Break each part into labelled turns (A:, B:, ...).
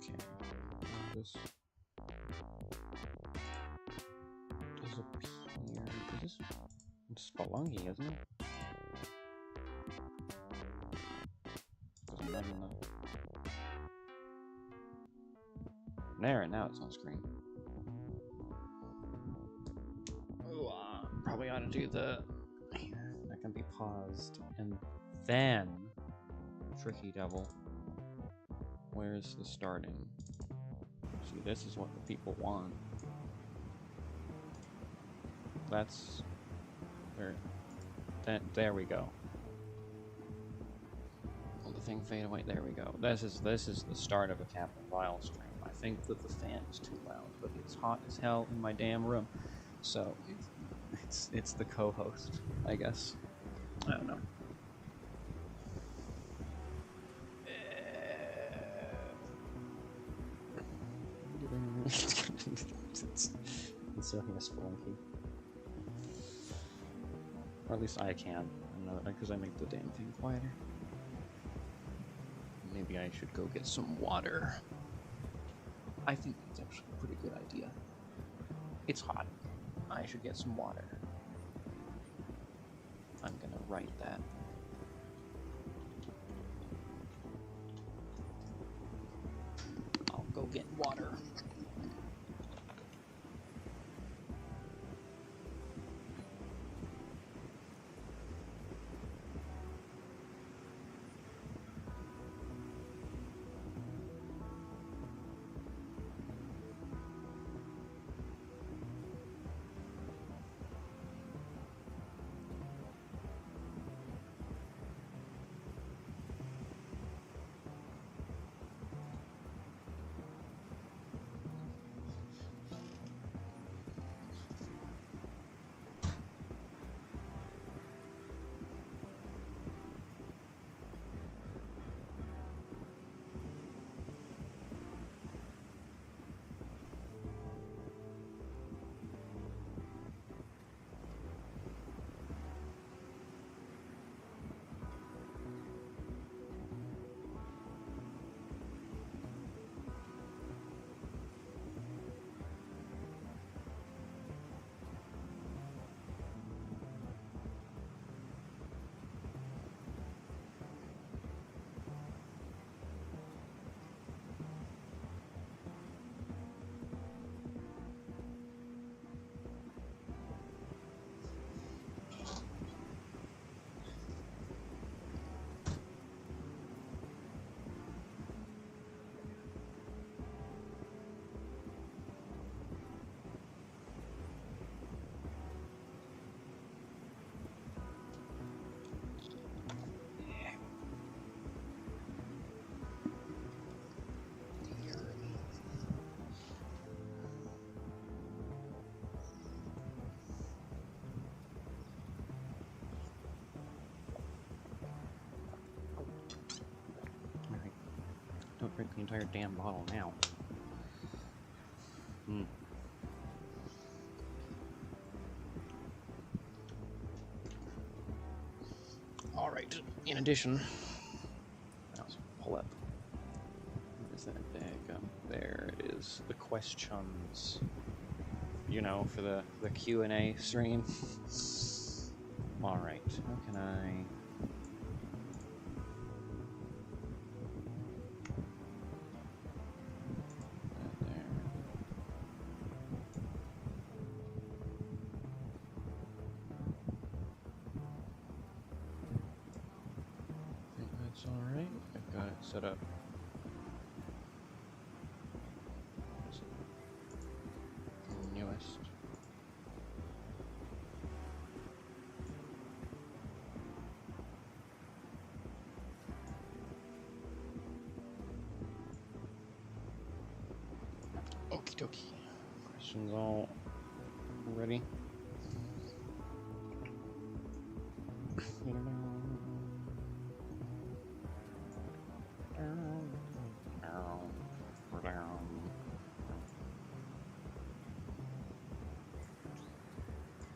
A: Okay. This disappear. Is this Spelunky, isn't it? Doesn't matter enough. There, now it's on screen. Oh, probably ought to do the. Here, that can be paused, and then Tricky Devil. Where's the starting? See, this is what the people want. That's where. There we go. Will the thing fade away? There we go. This is the start of a Captain Vile stream. I think that the fan is too loud, but it's hot as hell in my damn room. So it's the co-host, I guess. I don't know. It's certainly a Spelunky. Or at least I can, because I make the damn thing quieter. Maybe I should go get some water. I think that's actually a pretty good idea. It's hot. I should get some water. I'm gonna write that. I'll go get water. Don't drink the entire damn bottle now. Alright, in addition, I'll pull up. Where is that bag? There it is. The questions. You know, for the Q&A stream. Alright, how can I... Alright, I've got it set up. Newest. Okie dokie. Questions all ready?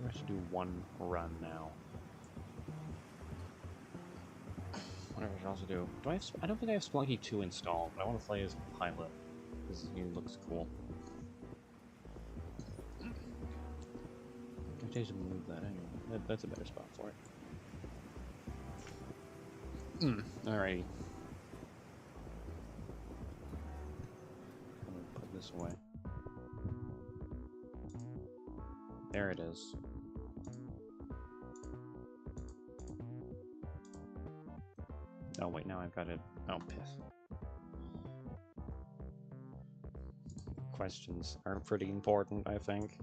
A: I should do one run now. What I should also do. I don't think I have Spelunky 2 installed, but I want to play as a pilot. because he looks cool. I should move that anyway. That's a better spot for it. Alrighty. I'm gonna put this away. There it is. Oh wait, now I've got it. Oh, piss. Questions are pretty important, I think.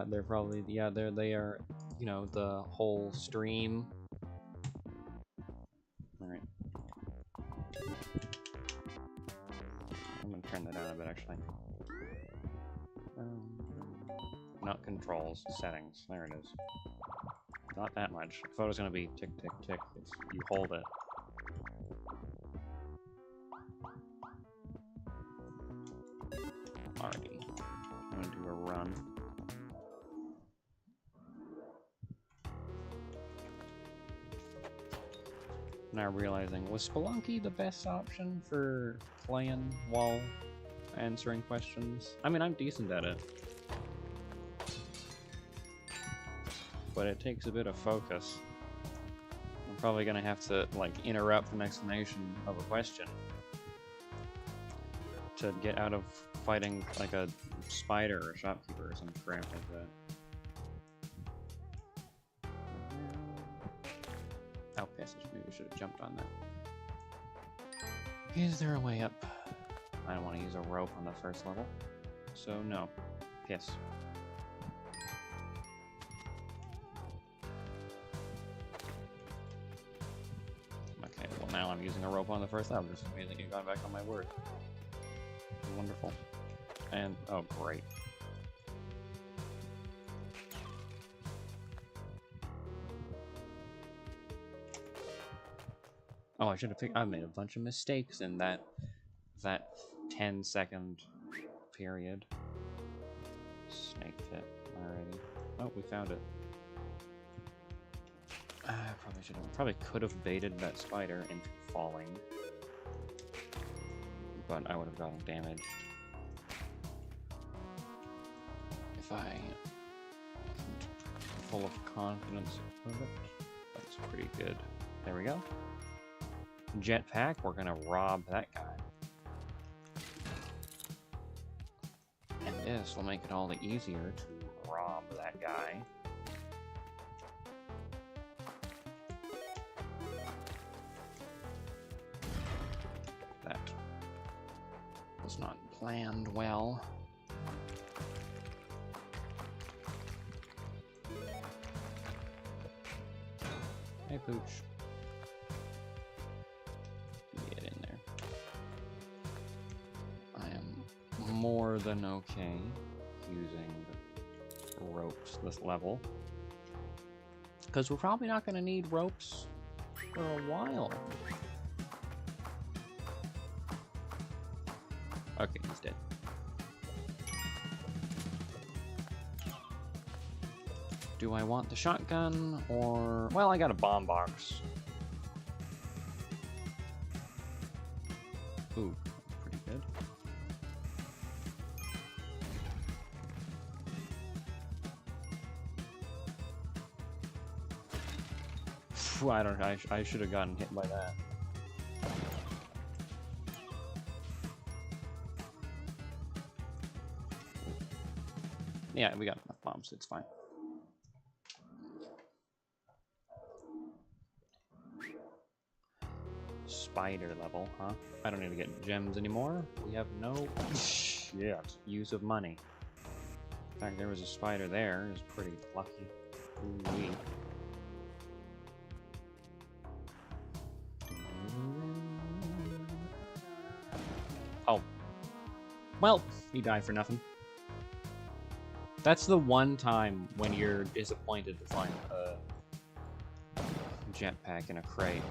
A: They're probably, yeah, they are, you know, the whole stream. Alright. I'm gonna turn that down a bit, actually. Not controls, settings. There it is. Not that much. I thought it was gonna be tick, tick, tick. It's, you hold it. Alrighty. I'm gonna do a run. Now realizing, was Spelunky the best option for playing while answering questions? I mean, I'm decent at it. But it takes a bit of focus. I'm probably gonna have to, like, interrupt an explanation of a question to get out of fighting, like, a spider or shopkeeper or some crap like that. Oh, passage. Maybe we should have jumped on that. Is there a way up? I don't want to use a rope on the first level, so no. Piss. Okay, well now I'm using a rope on the first level. Just immediately got back on my word. Wonderful. And, oh great. Oh, I should have picked. I made a bunch of mistakes in that 10-second period. Snake pit already. Oh, we found it. Probably should have. Probably could have baited that spider into falling, but I would have gotten damaged if I wasn't full of confidence with it. That's pretty good. There we go. Jetpack, we're gonna rob that guy. And this will make it all the easier to rob that guy. That was not planned well. Hey, Pooch. More than okay using ropes this level, because we're probably not going to need ropes for a while. Okay, he's dead. Do I want the shotgun or... well, I got a bomb box. Ooh, pretty good. I don't know, I should have gotten hit by that. Yeah, we got enough bombs, it's fine. Spider level, huh? I don't need to get gems anymore. We have no shit use of money. In fact, there was a spider there. It was pretty lucky. Ooh-wee. Oh. Well, he died for nothing. That's the one time when you're disappointed to find a jetpack in a crate.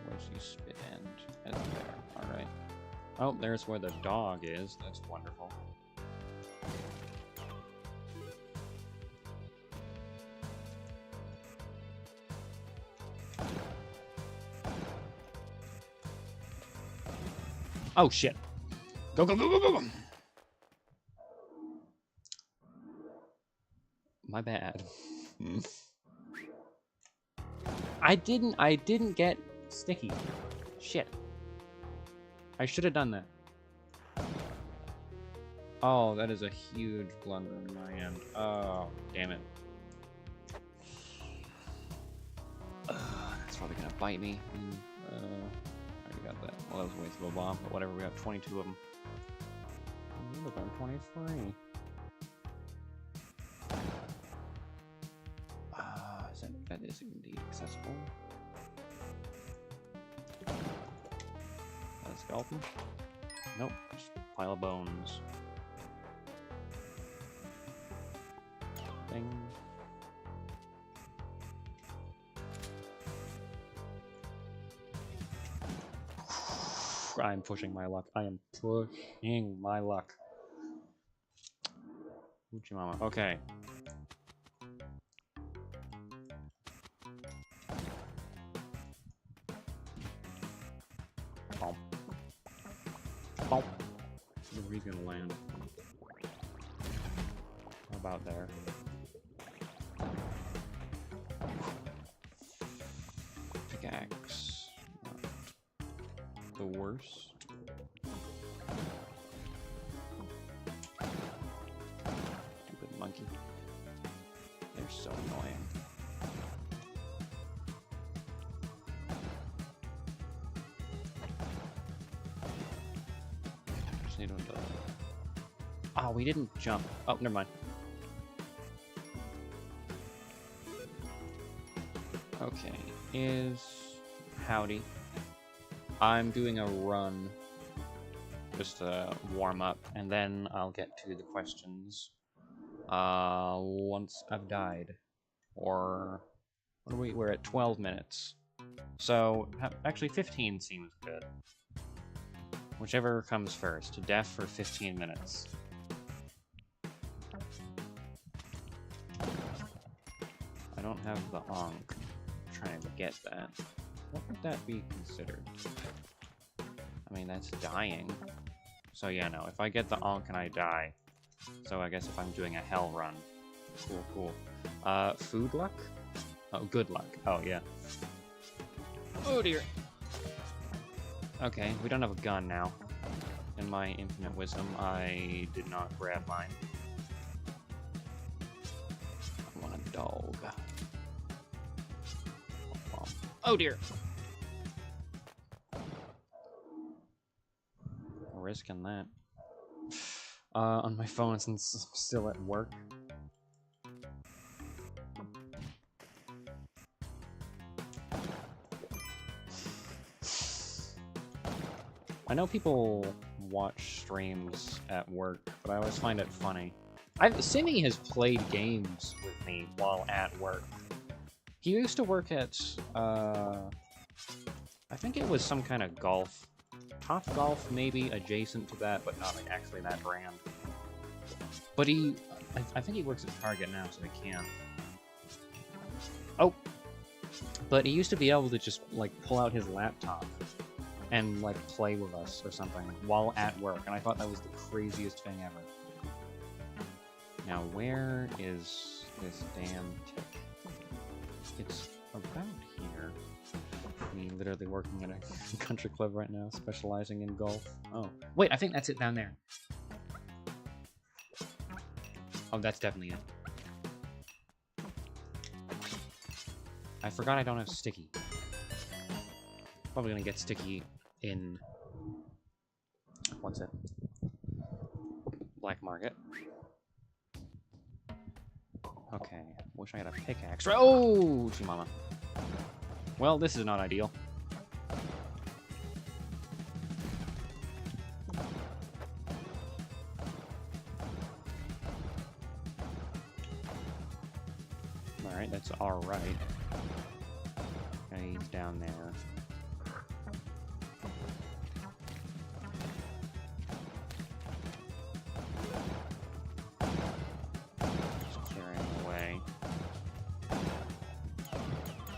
A: Where's the spit end? It's there. Alright. Oh, there's where the dog is. That's wonderful. Oh, shit. Go, go, go, go, go, go! My bad. I didn't get sticky. Shit. I should have done that. Oh, that is a huge blunder on my end. Oh, damn it. That's probably gonna bite me. I already got that. Well, that was a waste of a bomb, but whatever, we got 22 of them. Look, I'm 23. That is indeed accessible. Got a skeleton? Nope, just a pile of bones. Ding. I'm pushing my luck. I am pushing my luck. Uchimama. Okay. Bump. Bump. Where he's gonna land. About there. Pickaxe. The worst. Stupid monkey. They're so annoying. Just need to... Oh, we didn't jump. Oh, never mind. Okay, howdy. I'm doing a run just to warm up, and then I'll get to the questions once I've died. Or what are we? We're at 12 minutes. So actually 15 seems good. Whichever comes first. Death for 15 minutes. I don't have the Ankh. Trying to get that. What would that be considered? I mean, that's dying. So yeah, no, if I get the Ankh and I die. So I guess if I'm doing a hell run. Cool, cool. Food luck? Oh, good luck. Oh, yeah. Oh dear. Okay, we don't have a gun now. In my infinite wisdom, I did not grab mine. I want a dog. Oh dear. Risking that. On my phone since I'm still at work. I know people watch streams at work, but I always find it funny. Simi has played games with me while at work. He used to work at, I think it was some kind of golf. Top Golf, maybe, adjacent to that, but not like actually that brand. But I think he works at Target now, so I can't. Oh! But he used to be able to just, like, pull out his laptop and, like, play with us or something while at work, and I thought that was the craziest thing ever. Now, where is this damn tick? It's about here. Me literally working at a country club right now, specializing in golf. Oh, wait, I think that's it down there. Oh, that's definitely it. I forgot I don't have sticky. Probably gonna get sticky in... what's it? Black Market. Okay, wish I had a pickaxe. Oh, Chimama. Well, this is not ideal. Alright, that's alright. Okay, he's down there.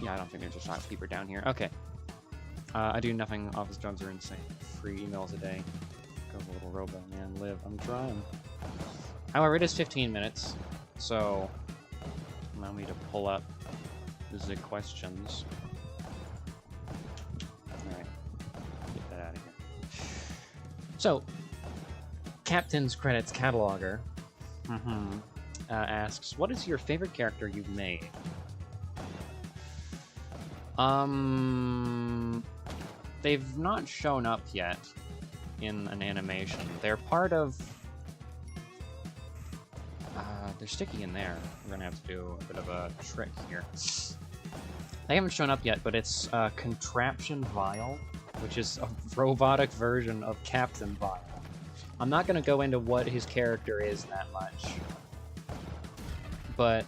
A: I don't think there's a shopkeeper down here. Okay. I do nothing. Office jobs are insane. free emails a day. Go little robot man, live. I'm trying. However, it is 15 minutes, so allow me to pull up the questions. Alright, get that out of here. So, Captain's Credits Cataloger asks, what is your favorite character you've made? They've not shown up yet in an animation. They're part of... they're sticky in there. We're gonna have to do a bit of a trick here. They haven't shown up yet, but it's Contraption Vile, which is a robotic version of Captain Vile. I'm not gonna go into what his character is that much, but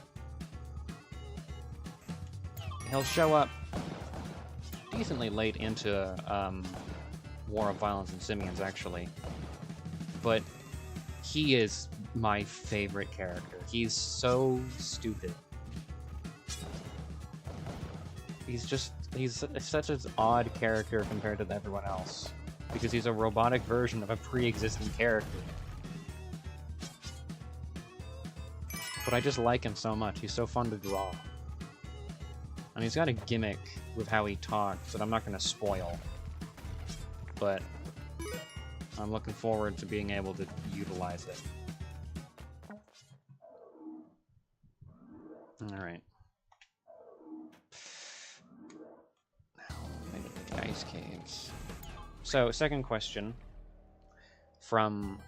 A: he'll show up decently late into War of Violence and Simians, actually. But he is my favorite character. He's so stupid. He's such an odd character compared to everyone else, because he's a robotic version of a pre-existing character. But I just like him so much. He's so fun to draw. And he's got a gimmick with how he talks that I'm not going to spoil. But I'm looking forward to being able to utilize it. Alright. Now, maybe the ice caves. So, second question from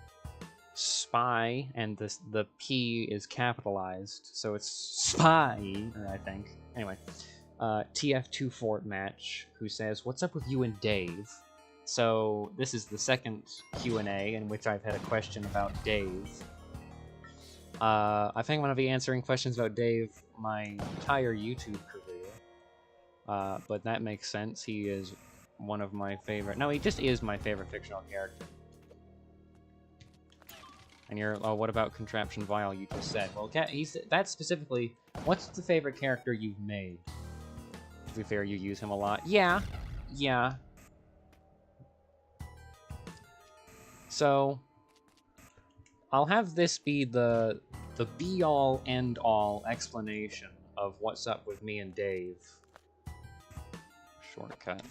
A: Spy, and the P is capitalized, so it's Spy, I think. Anyway, TF2 Fort Match, who says, "What's up with you and Dave?" So this is the second Q&A in which I've had a question about Dave. I think I'm gonna be answering questions about Dave my entire YouTube career, but that makes sense. He is one of my favorite. No, he just is my favorite fictional character. And you're, oh, what about Contraption Vile? You just said. Well, that's specifically, what's the favorite character you've made? To be fair, you use him a lot. Yeah. So, I'll have this be the be-all, end-all explanation of what's up with me and Dave. Shortcut.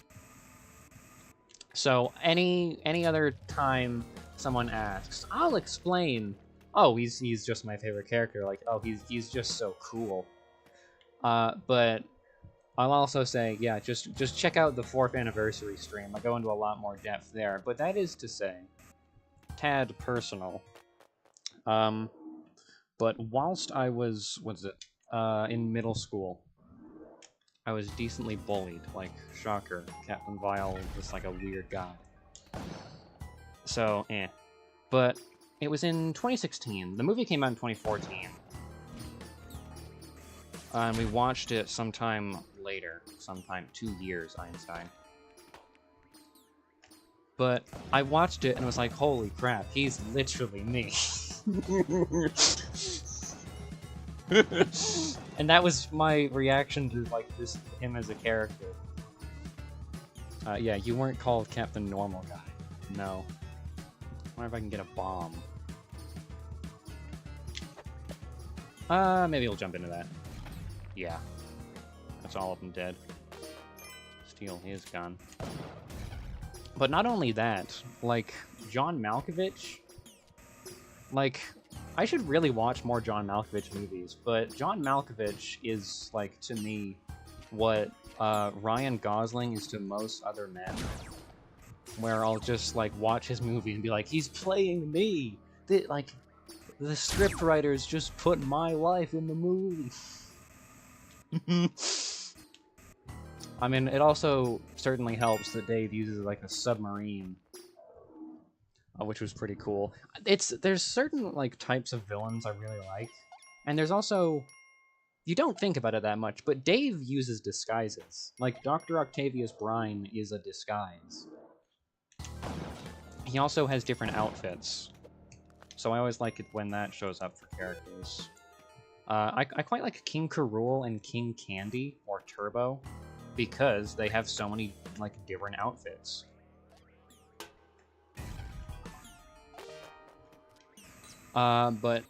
A: So, any other time someone asks, I'll explain. Oh, he's just my favorite character. Like, oh, he's just so cool. But I'll also say, yeah, just check out the 4th anniversary stream. I go into a lot more depth there. But that is to say, tad personal. But whilst I was, in middle school, I was decently bullied. Like, shocker, Captain Vile was like a weird guy. So, But it was in 2016. The movie came out in 2014. And we watched it sometime later. Sometime 2 years, Einstein. But I watched it and was like, holy crap, he's literally me. And that was my reaction to, like, him as a character. Yeah, you weren't called Captain Normal Guy. No. I wonder if I can get a bomb. Maybe we'll jump into that. Yeah. That's all of them dead. Steal his gun. But not only that, like, John Malkovich, like, I should really watch more John Malkovich movies, but John Malkovich is, like, to me, what Ryan Gosling is to most other men. Where I'll just, like, watch his movie and be like, he's playing me! The scriptwriters just put my life in the movie. I mean, it also certainly helps that Dave uses, like, a submarine. Which was pretty cool. There's certain, like, types of villains I really like. And there's also... You don't think about it that much, but Dave uses disguises. Like, Dr. Octavius Brine is a disguise. He also has different outfits. So I always like it when that shows up for characters. I quite like King K. Rool and King Candy, or Turbo, because they have so many, like, different outfits. But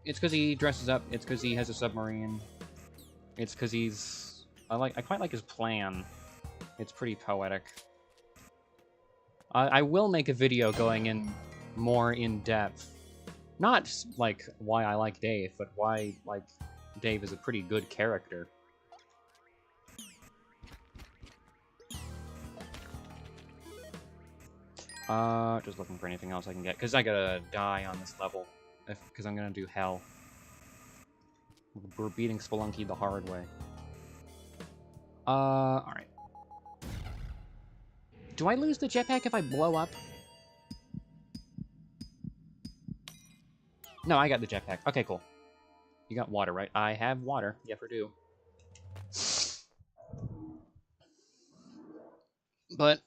A: it's because he dresses up. It's because he has a submarine. It's because he's... I quite like his plan. It's pretty poetic. I will make a video going in more in depth. Not, like, why I like Dave, but why, like, Dave is a pretty good character. Just looking for anything else I can get, because I gotta die on this level, because I'm gonna do hell. We're beating Spelunky the hard way. Alright. Do I lose the jetpack if I blow up? No, I got the jetpack. Okay, cool. You got water, right? I have water. Yep, I do. But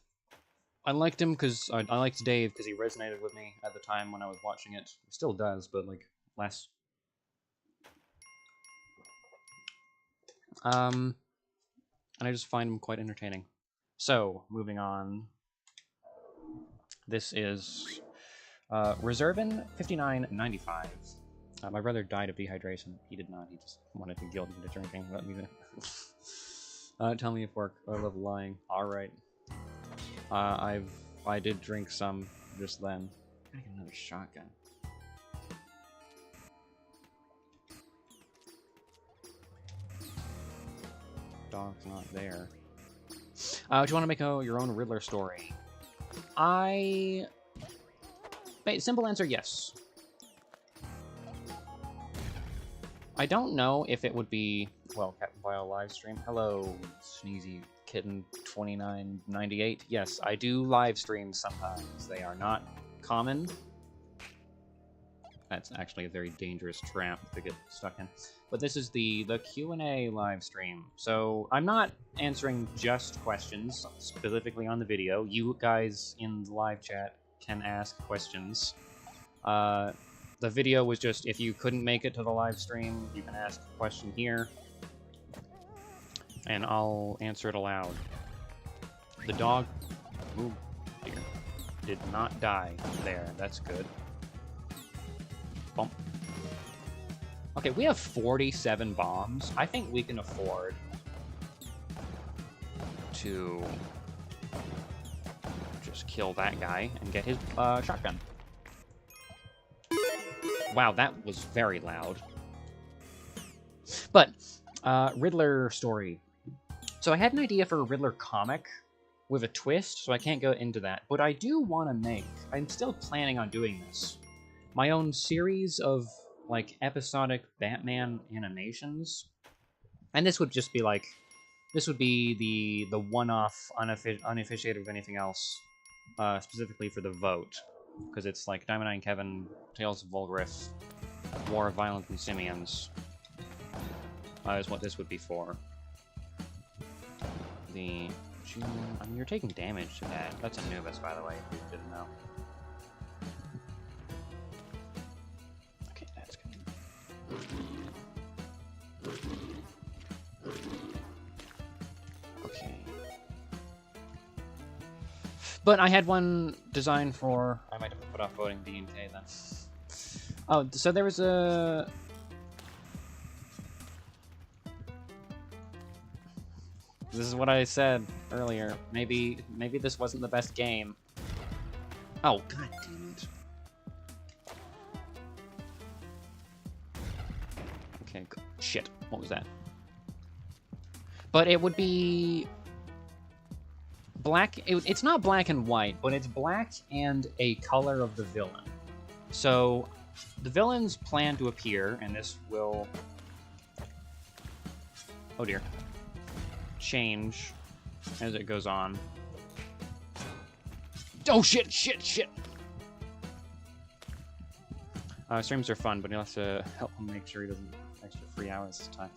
A: I liked him because I liked Dave because he resonated with me at the time when I was watching it. He still does, but like less. And I just find him quite entertaining. So, moving on. This is Reservin 5995. My brother died of dehydration. He did not. He just wanted to guilt me into drinking. Let me tell me if work. I love lying. All right. I did drink some just then. I gotta get another shotgun. Dog's not there. Do you want to make your own Riddler story? Simple answer, yes. I don't know if it would be... Well, Captain Bio live stream. Hello, Sneezy Kitten 2998. Yes, I do live streams sometimes. They are not common. That's actually a very dangerous trap to get stuck in. But this is the Q&A live stream. So I'm not answering just questions specifically on the video. You guys in the live chat can ask questions. The video was just, if you couldn't make it to the live stream, you can ask a question here, and I'll answer it aloud. The dog, ooh, dear, did not die there. That's good. Bump. Okay, we have 47 bombs. I think we can afford to just kill that guy and get his shotgun. Wow, that was very loud. But, Riddler story. So I had an idea for a Riddler comic with a twist, so I can't go into that. But I do want to make, I'm still planning on doing this, my own series of, like, episodic Batman animations. And this would just be, like, this would be the one-off, unofficiated with anything else, specifically for the vote. Because it's like Diamond Eye and Kevin, Tales of Volgriff, War of Violence and Simians. Is what this would be for. I mean, you're taking damage to that. That's Anubis, by the way, if you didn't know. Okay, that's good. Okay. But I had one designed for... I might have to put off voting B and K then. Oh, so there was a... This is what I said earlier. Maybe this wasn't the best game. Oh, god damn it. Okay, shit. What was that? But it would be... black. It's not black and white, but it's black and a color of the villain. So the villains plan to appear, and this will... oh dear. Change as it goes on. Oh shit, shit, shit! Streams are fun, but you'll have to help him make sure he doesn't extra 3 hours this time.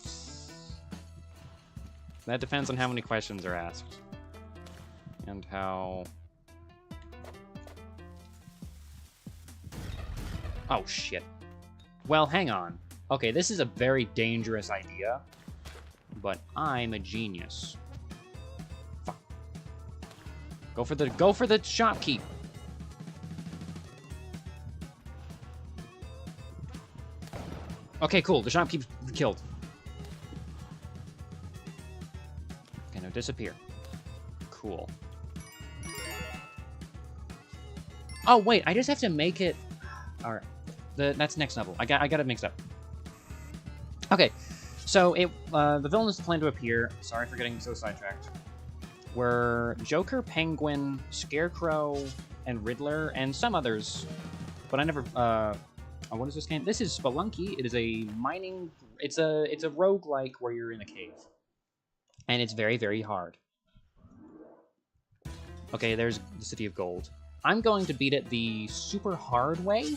A: That depends on how many questions are asked. And how... oh, shit. Well, hang on. Okay, this is a very dangerous idea, but I'm a genius. Fuck. Go for the shopkeep. Okay, cool. The shop keeps killed. Okay, now disappear. Cool. Oh, wait. I just have to make it... Alright. That's next level. I got it mixed up. Okay. So, the villains plan to appear. Sorry for getting so sidetracked. Were Joker, Penguin, Scarecrow, and Riddler, and some others. But I never... what is this game? This is Spelunky. It is a mining... It's a roguelike where you're in a cave. And it's very, very hard. Okay, there's the City of Gold. I'm going to beat it the super hard way.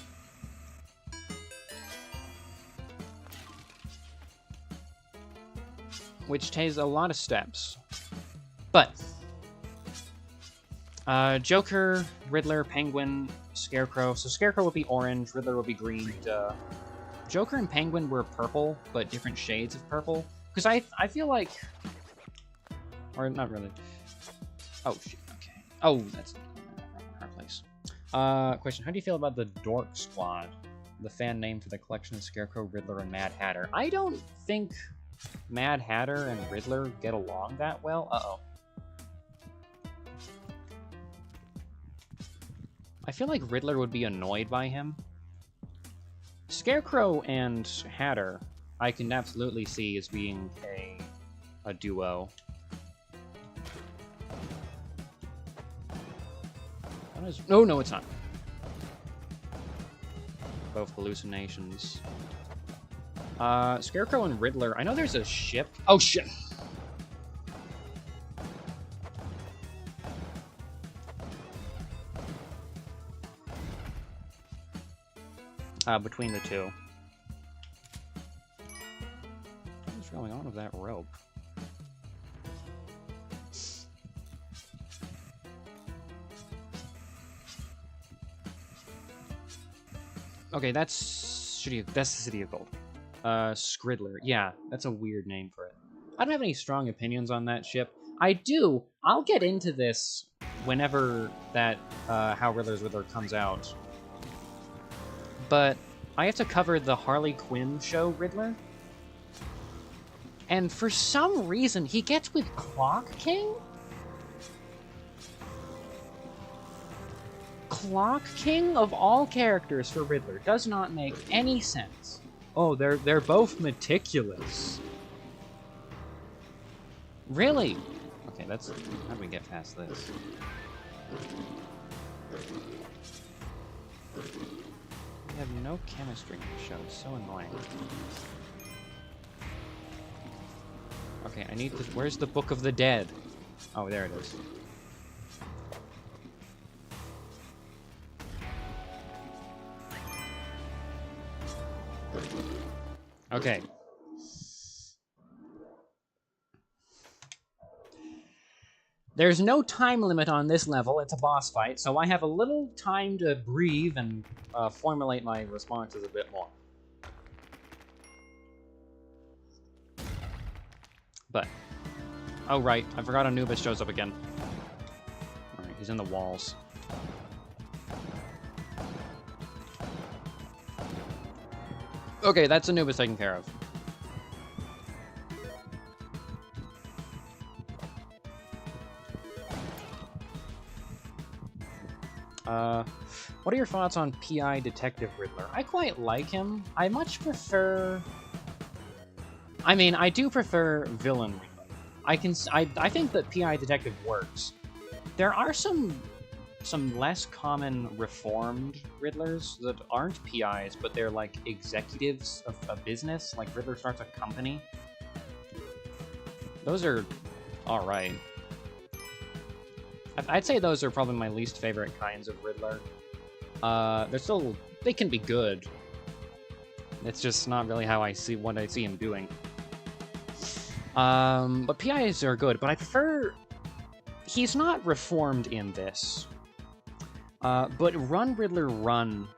A: Which takes a lot of steps. But... Joker, Riddler, Penguin, Scarecrow. So Scarecrow will be orange, Riddler will be green. Joker and Penguin were purple, but different shades of purple. Because I feel like... Or not really. Oh, shit, okay. Oh, that's our place. Question, how do you feel about the Dork Squad? The fan name for the collection of Scarecrow, Riddler, and Mad Hatter. I don't think Mad Hatter and Riddler get along that well. Uh-oh. I feel like Riddler would be annoyed by him. Scarecrow and Hatter, I can absolutely see as being a duo. Oh, no, it's not. Both hallucinations. Scarecrow and Riddler. I know there's a ship. Oh, shit! Between the two. What's going on with that rope? Okay, that's the City of Gold. Skridler. Yeah, that's a weird name for it. I don't have any strong opinions on that ship. I'll get into this whenever that How Riddler's Riddler comes out. But I have to cover the Harley Quinn show Riddler. And for some reason, he gets with Clock King? Clock King of all characters for Riddler does not make any sense. Oh, they're both meticulous. Really? Okay, how do we get past this? We have no chemistry in the show. It's so annoying. Okay, I need where's the Book of the Dead? Oh, there it is. Okay. There's no time limit on this level. It's a boss fight, so I have a little time to breathe and formulate my responses a bit more. But, oh right, I forgot Anubis shows up again. Alright, he's in the walls. Okay, that's Anubis taken care of. What are your thoughts on PI Detective Riddler? I quite like him. I much prefer... I mean, I do prefer Villain Riddler. I think that PI Detective works. There are some less common reformed Riddlers that aren't PIs, but they're like executives of a business. Like Riddler starts a company. Those are alright. I'd say those are probably my least favorite kinds of Riddler. They can be good. It's just not really how I see what I see him doing. But PIs are good, but I prefer... He's not reformed in this. But Run Riddler Run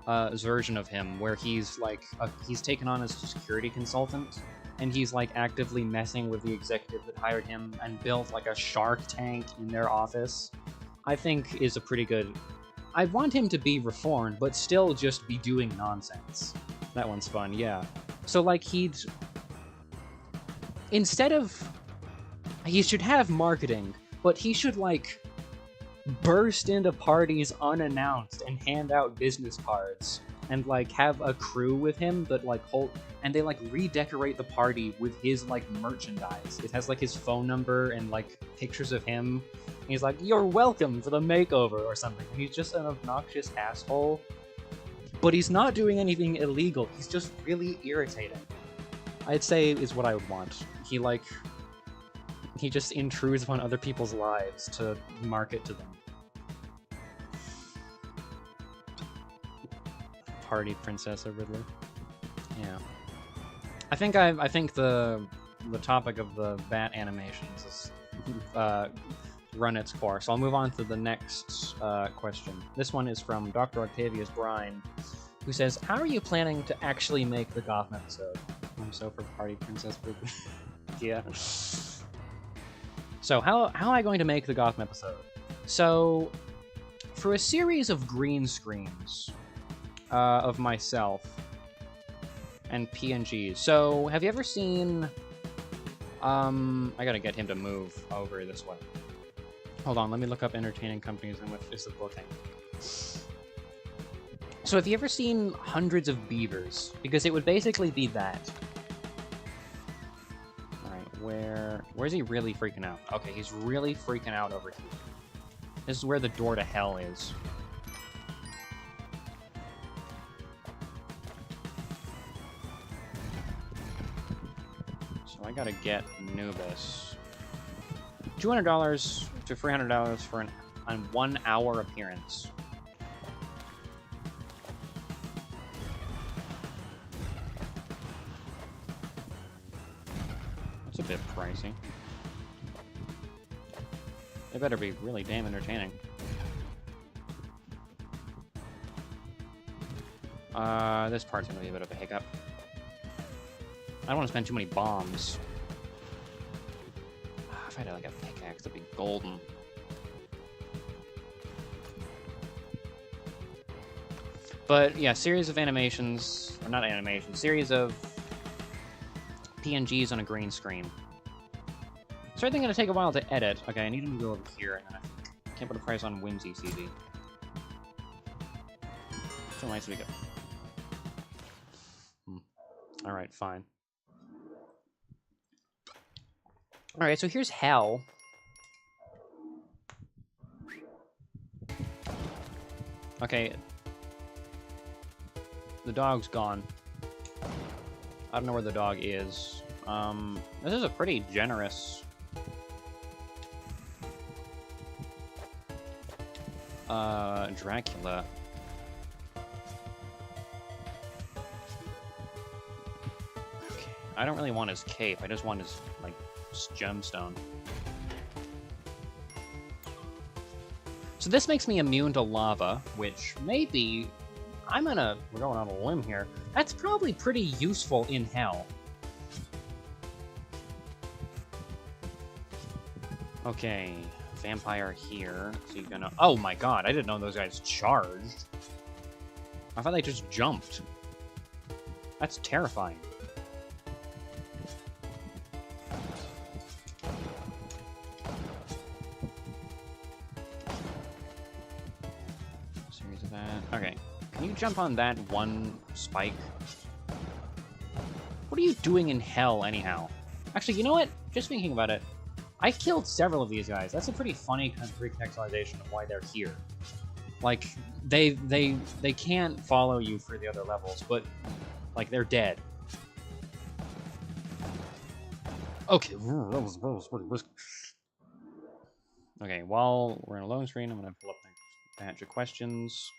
A: version of him, where he's like, he's taken on as a security consultant, and he's like actively messing with the executive that hired him and built like a shark tank in their office, I think is a pretty good... I want him to be reformed, but still just be doing nonsense. That one's fun, yeah. So, like, instead of... He should have marketing, but he should, like, burst into parties unannounced and hand out business cards and, like, have a crew with him that, like, and they, like, redecorate the party with his, like, merchandise. It has, like, his phone number and, like, pictures of him. And he's like, "You're welcome for the makeover," or something. And he's just an obnoxious asshole. But he's not doing anything illegal. He's just really irritating. I'd say is what I would want. He just intrudes upon other people's lives to market to them. Party Princess of Riddler. Yeah. I think the topic of the bat animations is run its course. I'll move on to the next question. This one is from Dr. Octavius Brine, who says, "How are you planning to actually make the Gotham episode?" I'm so for Party Princess. Yeah. So how am I going to make the Gotham episode? So, for a series of green screens of myself and PNGs. So, have you ever seen... I gotta get him to move over this way. Hold on, let me look up entertaining companies and what is the booking. So, have you ever seen Hundreds of Beavers? Because it would basically be that. Where's he really freaking out? Okay, he's really freaking out over here. This is where the door to hell is. So I gotta get Nubis. $200 to $300 for an 1 hour appearance. That's a bit pricey. They better be really damn entertaining. This part's gonna be a bit of a hiccup. I don't want to spend too many bombs. If I had like a pickaxe, that'd be golden. But yeah, series of animations, or not animations, series of PNGs on a green screen. It's certainly going to take a while to edit. Okay, I need him to go over here, and then I can't put a price on Whimsy CD. So nice we go. Alright, fine. Alright, so here's Hell. Okay. The dog's gone. I don't know where the dog is. This is a pretty generous... Dracula. Okay. I don't really want his cape, I just want his, like, gemstone. So this makes me immune to lava, which maybe... we're going on a limb here. That's probably pretty useful in Hell. Okay, vampire here. So you're gonna... Oh my god, I didn't know those guys charged. I thought they just jumped. That's terrifying. Series of that. Okay. Can you jump on that one spike? What are you doing in Hell, anyhow? Actually, you know what? Just thinking about it, I killed several of these guys. That's a pretty funny kind of recontextualization of why they're here. Like, they can't follow you for the other levels, but, like, they're dead. Okay, that was pretty risky. Okay, while we're in a loading screen, I'm gonna pull up my batch of questions.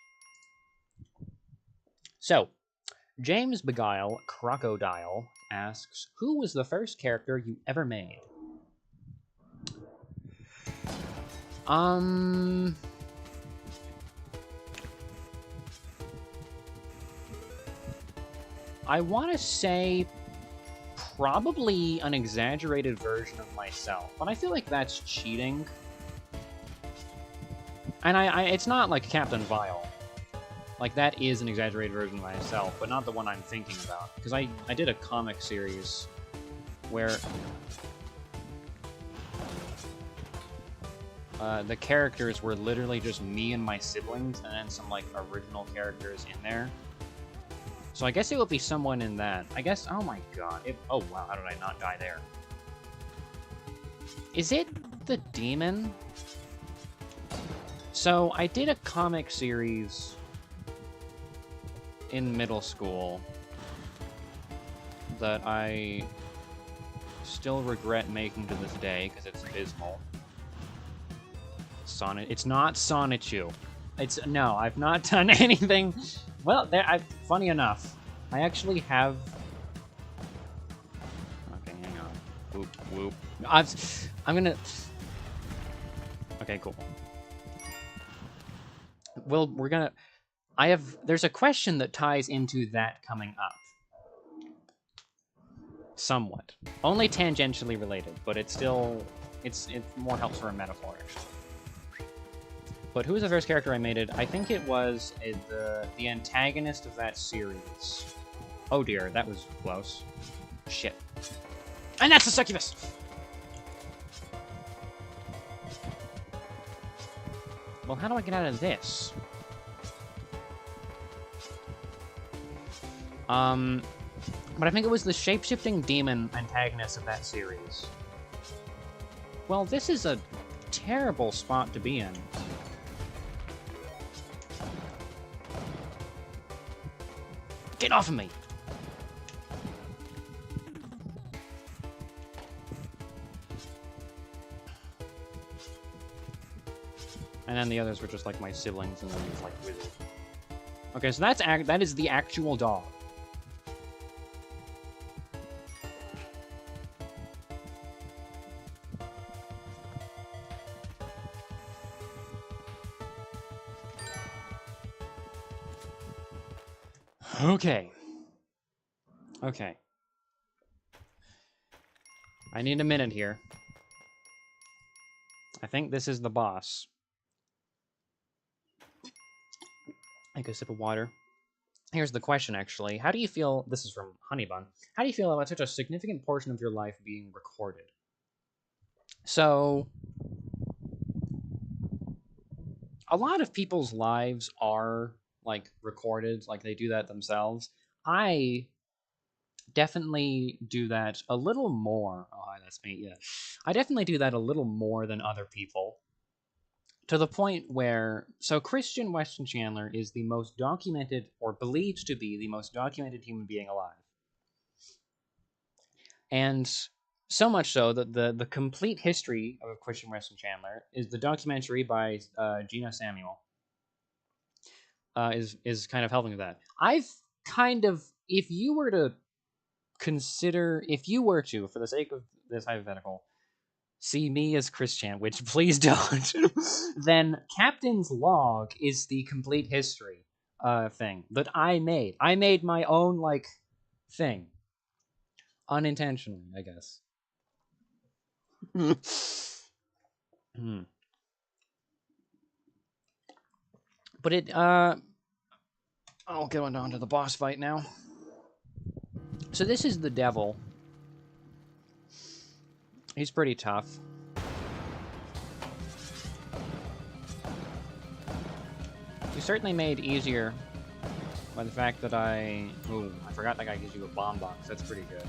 A: So, James Beguile Crocodile asks, who was the first character you ever made? I want to say probably an exaggerated version of myself, but I feel like that's cheating. And it's not like Captain Vile. Like, that is an exaggerated version of myself, but not the one I'm thinking about. Because I did a comic series where the characters were literally just me and my siblings, and then some, like, original characters in there. So I guess it would be someone in that. I guess, oh my god. Oh wow, how did I not die there? Is it the demon? So I did a comic series in middle school that I still regret making to this day because it's abysmal. It's not Sonichu. No, I've not done anything. Well, funny enough, I actually have. Okay, hang on. Whoop whoop. I'm gonna. Okay, cool. Well, we're gonna. There's a question that ties into that coming up. Somewhat. Only tangentially related, but it's still. It more helps for a metaphor, actually. But who was the first character I made? I think it was the antagonist of that series. Oh dear, that was close. Shit. And that's the succubus! Well, how do I get out of this? But I think it was the shape-shifting demon antagonist of that series. Well, this is a terrible spot to be in. Get off of me! And then the others were just like my siblings and then these like wizard. Okay, so that is the actual dog. Okay. Okay. I need a minute here. I think this is the boss. Take a sip of water. Here's the question, actually. How do you feel... This is from Honeybun. How do you feel about such a significant portion of your life being recorded? So... a lot of people's lives are, like, recorded. Like, they do that themselves. I definitely do that a little more. Oh, hi, that's me, yeah. I definitely do that a little more than other people. To the point where... So, Christian Weston Chandler is the most documented, or believed to be the most documented human being alive. And so much so that the complete history of Christian Weston Chandler is the documentary by Gina Samuel. Is kind of helping with that. I've kind of... If you were to, for the sake of this hypothetical, see me as Christian, which please don't, then Captain's Log is the complete history thing that I made. I made my own, like, thing. Unintentionally, I guess. But it, I'll get on to the boss fight now. So this is the devil. He's pretty tough. He's certainly made easier by the fact that I forgot that guy gives you a bomb box. That's pretty good.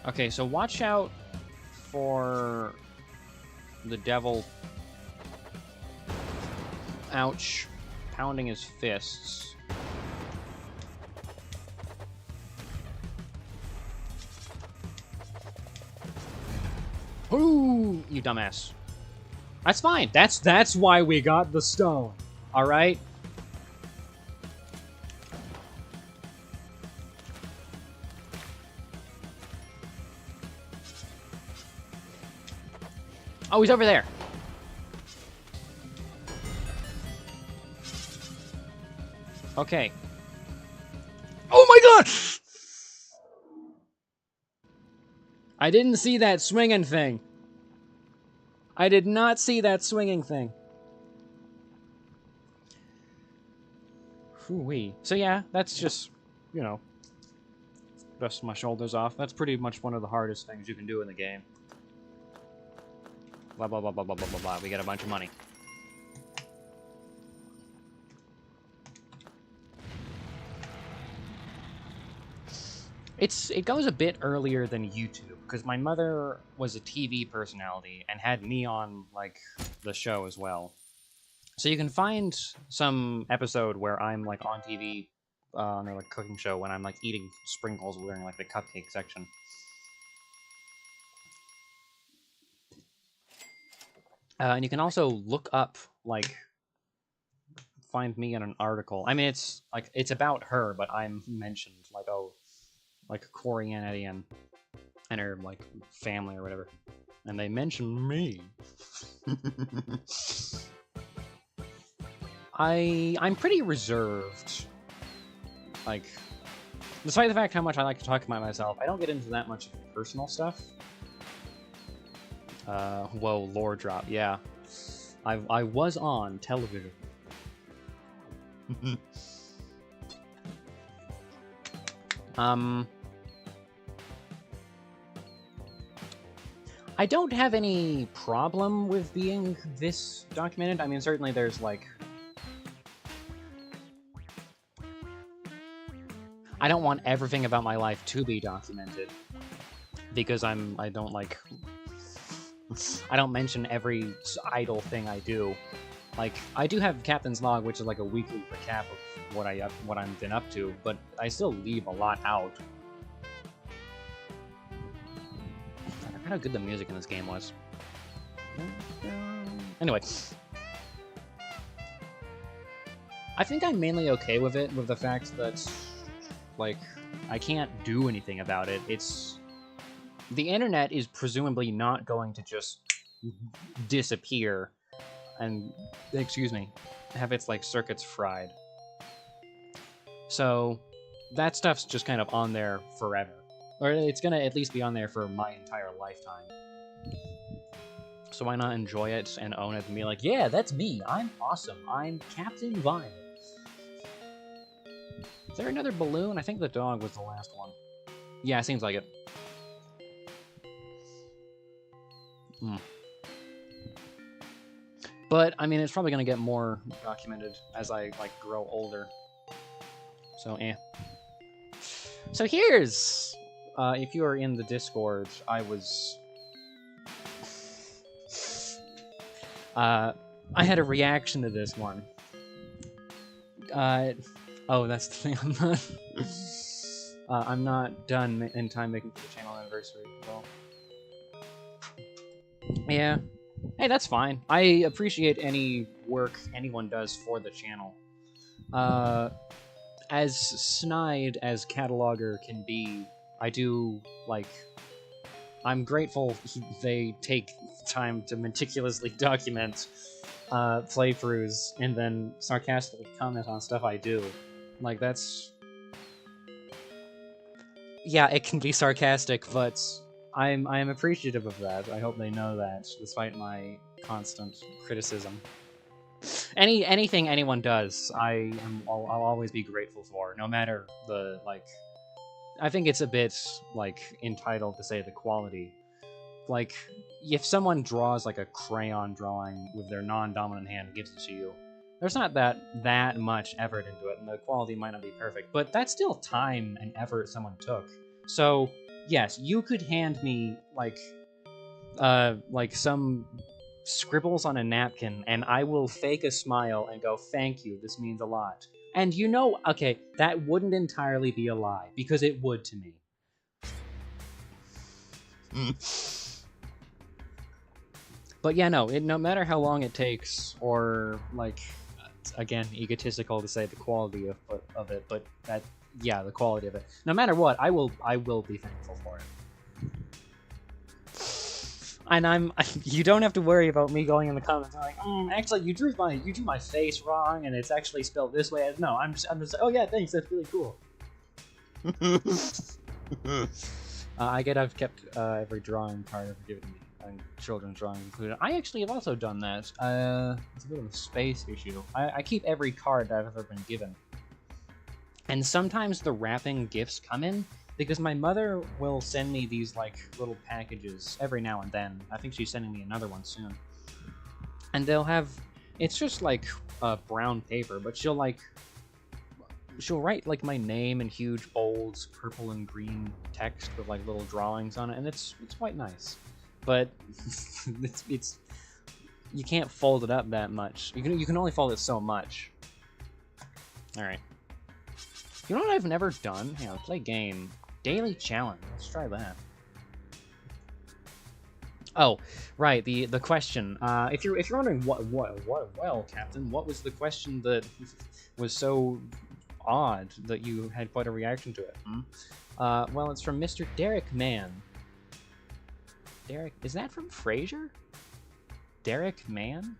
A: Okay, so watch out for the devil. Ouch. Pounding his fists. Ooh, you dumbass. That's fine. That's why we got the stone. All right? Oh, he's over there. Okay. Oh my god! I didn't see that swinging thing. I did not see that swinging thing. Ooh-wee. So yeah, that's just, you know, dust my shoulders off. That's pretty much one of the hardest things you can do in the game. Blah, blah, blah, blah, blah, blah, blah, blah. We get a bunch of money. It goes a bit earlier than YouTube, because my mother was a TV personality and had me on, like, the show as well. So you can find some episode where I'm, like, on TV on their, like, cooking show when I'm, like, eating sprinkles during, like, the cupcake section. And you can also look up, like, find me in an article. I mean, it's, like, it's about her, but I'm mentioned, like, oh, like, Corey and Eddie and her, like, family or whatever. And they mention me. I'm pretty reserved. Like, despite the fact how much I like to talk about myself, I don't get into that much personal stuff. Whoa, lore drop, yeah. I was on television. I don't have any problem with being this documented. I mean, certainly there's, like... I don't want everything about my life to be documented. Because I don't, like... I don't mention every idle thing I do. Like, I do have Captain's Log, which is like a weekly recap of what I've been up to, but I still leave a lot out. I forgot how good the music in this game was. Anyway. I think I'm mainly okay with it, with the fact that, like, I can't do anything about it. It's... The internet is presumably not going to just disappear and, excuse me, have its, like, circuits fried. So, that stuff's just kind of on there forever. Or it's gonna at least be on there for my entire lifetime. So why not enjoy it and own it and be like, yeah, that's me, I'm awesome, I'm Captain Vine. Is there another balloon? I think the dog was the last one. Yeah, seems like it. But, I mean, it's probably going to get more documented as I, like, grow older. So, eh. So here's... if you are in the Discord, I was... I had a reaction to this one. Oh, that's the thing, I'm not done in time making for the channel anniversary. Well... Yeah. Hey, that's fine. I appreciate any work anyone does for the channel. As snide as Cataloger can be, I do, like... I'm grateful they take time to meticulously document playthroughs and then sarcastically comment on stuff I do. Like, that's... Yeah, it can be sarcastic, but... I'm appreciative of that. I hope they know that, despite my constant criticism. Anything anyone does, I'll always be grateful for, no matter the, like... I think it's a bit, like, entitled to say the quality. Like, if someone draws, like, a crayon drawing with their non-dominant hand and gives it to you, there's not that much effort into it, and the quality might not be perfect, but that's still time and effort someone took. So... Yes, you could hand me, like some scribbles on a napkin, and I will fake a smile and go, thank you, this means a lot. And you know, okay, that wouldn't entirely be a lie, because it would to me. But yeah, no, no matter how long it takes, or, like, again, egotistical to say the quality of it, but that... Yeah, the quality of it. No matter what, I will be thankful for it. And you don't have to worry about me going in the comments and like, actually, you drew my face wrong, and it's actually spelled this way. No, I'm just, oh yeah, thanks, that's really cool. I've kept every drawing card ever given me, and children's drawings included. I actually have also done that. It's a bit of a space issue. I keep every card that I've ever been given. And sometimes the wrapping gifts come in, because my mother will send me these, like, little packages every now and then. I think she's sending me another one soon. And they'll have... It's just, like, brown paper, but she'll write, like, my name in huge, bold, purple and green text with, like, little drawings on it, and it's quite nice. But it's you can't fold it up that much. You can only fold it so much. Alright. You know what I've never done? Hang on, play game. Daily challenge. Let's try that. Oh, right, the question. If you're wondering well, Captain, what was the question that was so odd that you had quite a reaction to it? Well, it's from Mr. Derek Mann. Derek, is that from Frasier? Derek Mann?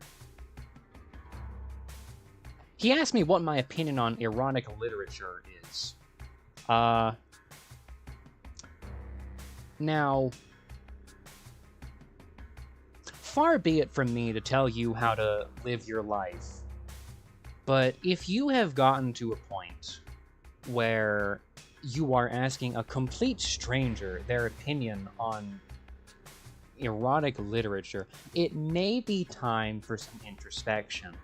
A: He asked me what my opinion on erotic literature is. Now, far be it from me to tell you how to live your life, but if you have gotten to a point where you are asking a complete stranger their opinion on erotic literature, it may be time for some introspection.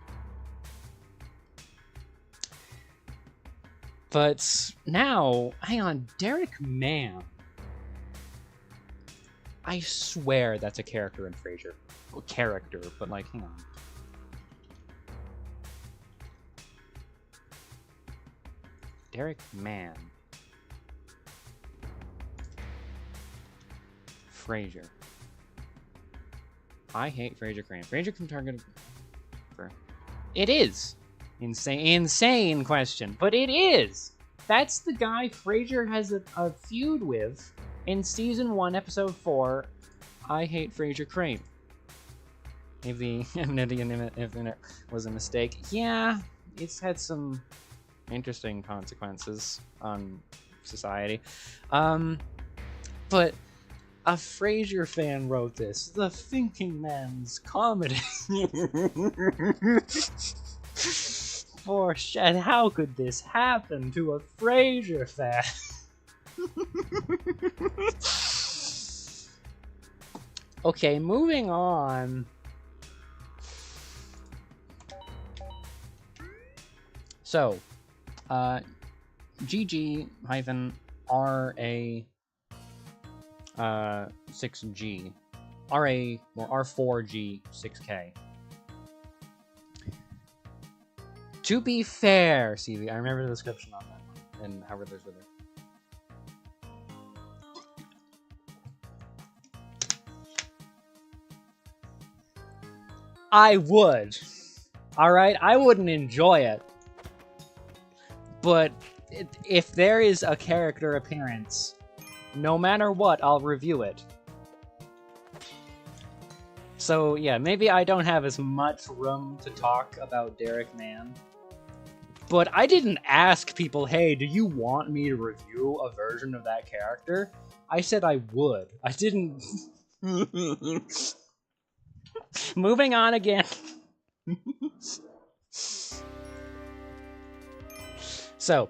A: But now, hang on, Derek Mann. I swear that's a character in Frasier. Well, character, but like, hang on. Derek Mann. Frasier. I hate Frasier Crane. Frasier can target... It is! Insane question, but it is! That's the guy Frasier has a feud with in Season 1, Episode 4, I Hate Frasier Crane. If the internet was a mistake. Yeah, it's had some interesting consequences on society. But a Frasier fan wrote this. The Thinking Man's Comedy. For shit, how could this happen to a Frasier fan? Okay, moving on. So, GG-RA6G. R4G6K. To be fair, CV, I remember the description on that one, and how Riddler's with her. I would. Alright? I wouldn't enjoy it. But if there is a character appearance, no matter what, I'll review it. So, yeah, maybe I don't have as much room to talk about Derek Mann. But I didn't ask people, hey, do you want me to review a version of that character? I said I would. I didn't... Moving on again. So,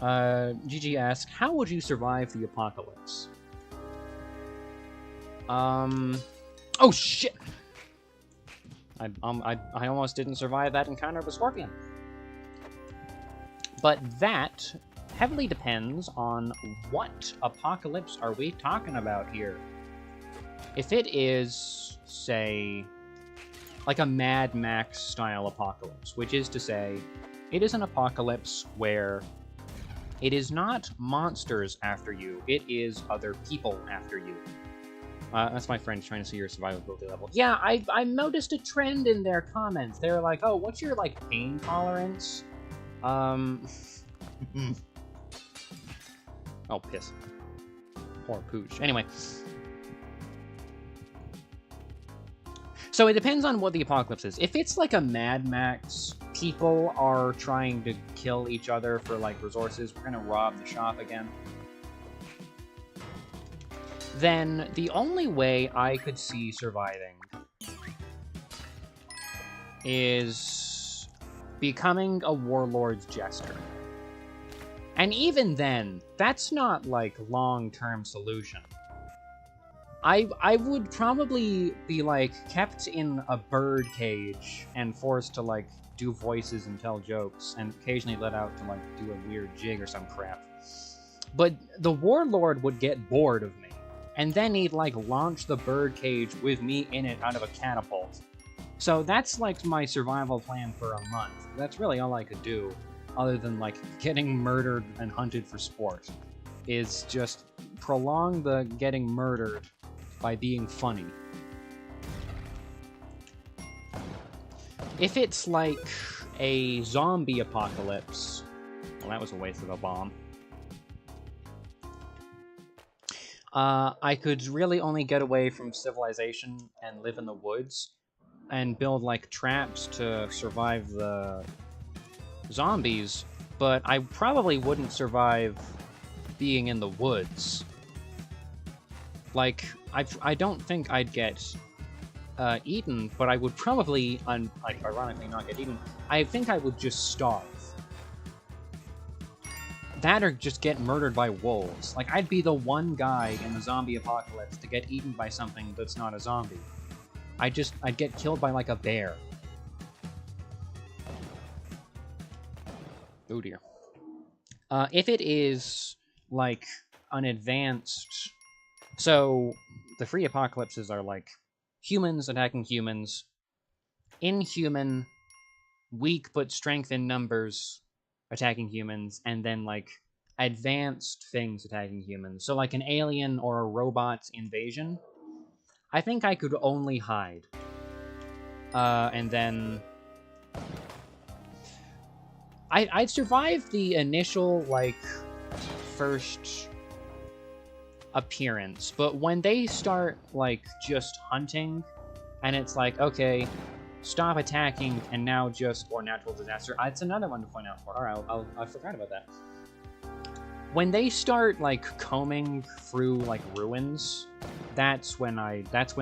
A: GG asks, how would you survive the apocalypse? Oh shit! I almost didn't survive that encounter with Scorpion. But that heavily depends on what apocalypse are we talking about here. If it is, say, like a Mad Max style apocalypse, which is to say, it is an apocalypse where it is not monsters after you, it is other people after you. That's my friend trying to see your survivability level. Yeah, I noticed a trend in their comments. They're like, oh, what's your, like, pain tolerance? Oh, piss. Poor pooch. Anyway. So it depends on what the apocalypse is. If it's like a Mad Max, people are trying to kill each other for, like, resources, we're gonna rob the shop again, then the only way I could see surviving is becoming a warlord's jester. And even then, that's not, like, long-term solution. I would probably be, like, kept in a bird cage and forced to, like, do voices and tell jokes, and occasionally let out to, like, do a weird jig or some crap. But the warlord would get bored of me, and then he'd, like, launch the bird cage with me in it out of a catapult. So that's, like, my survival plan for a month. That's really all I could do, other than, like, getting murdered and hunted for sport, is just prolong the getting murdered by being funny. If it's like a zombie apocalypse... Well, that was a waste of a bomb. I could really only get away from civilization and live in the woods and build, like, traps to survive the zombies, but I probably wouldn't survive being in the woods. Like, I don't think I'd get eaten, but I would probably, like, ironically not get eaten. I think I would just starve. That or just get murdered by wolves. Like, I'd be the one guy in the zombie apocalypse to get eaten by something that's not a zombie. I'd get killed by, like, a bear. Oh dear. If it is, like, an advanced... So, the free apocalypses are, like, humans attacking humans, inhuman, weak but strength in numbers attacking humans, and then, like, advanced things attacking humans. So, like, an alien or a robot invasion. I think I could only hide. And then... I'd survive the initial, like, first appearance, but when they start, like, just hunting, and it's like, okay, stop attacking, and now just, or natural disaster, it's another one to point out for. Alright, I forgot about that. When they start, like, combing through, like, ruins, that's when they catch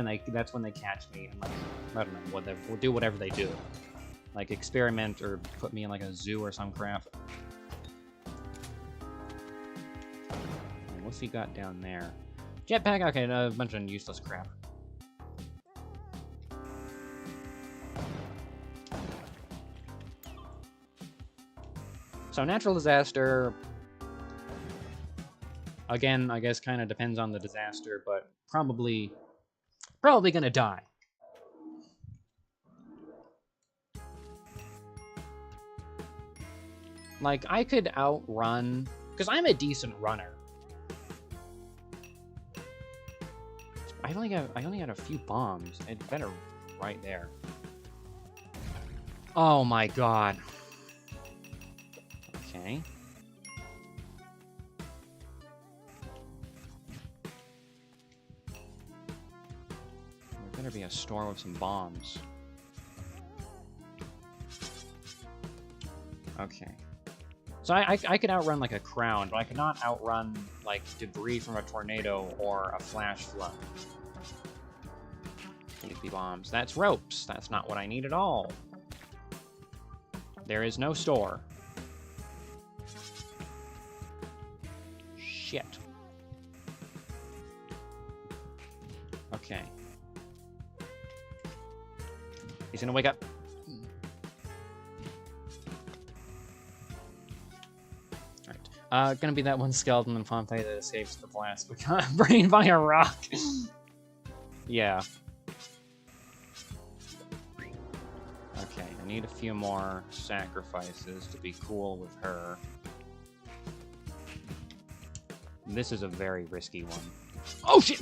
A: me, and, like, I don't know, whatever, we'll do whatever they do. Like, experiment, or put me in, like, a zoo or some crap. What's he got down there? Jetpack? Okay, a bunch of useless crap. So, natural disaster... Again, I guess kind of depends on the disaster, but probably gonna die. Like, I could outrun... Because I'm a decent runner. I only got a few bombs. It's better right there. Oh my god. Okay. There better be a store with some bombs. Okay. So I could outrun, like, a crown, but I could not outrun, like, debris from a tornado or a flash flood. TP bombs. That's ropes. That's not what I need at all. There is no store. Shit. Okay. He's gonna wake up. Gonna be that one skeleton in Pompeii that escapes the blast, but got brained by a rock. Yeah. Okay, I need a few more sacrifices to be cool with her. This is a very risky one. Oh, shit!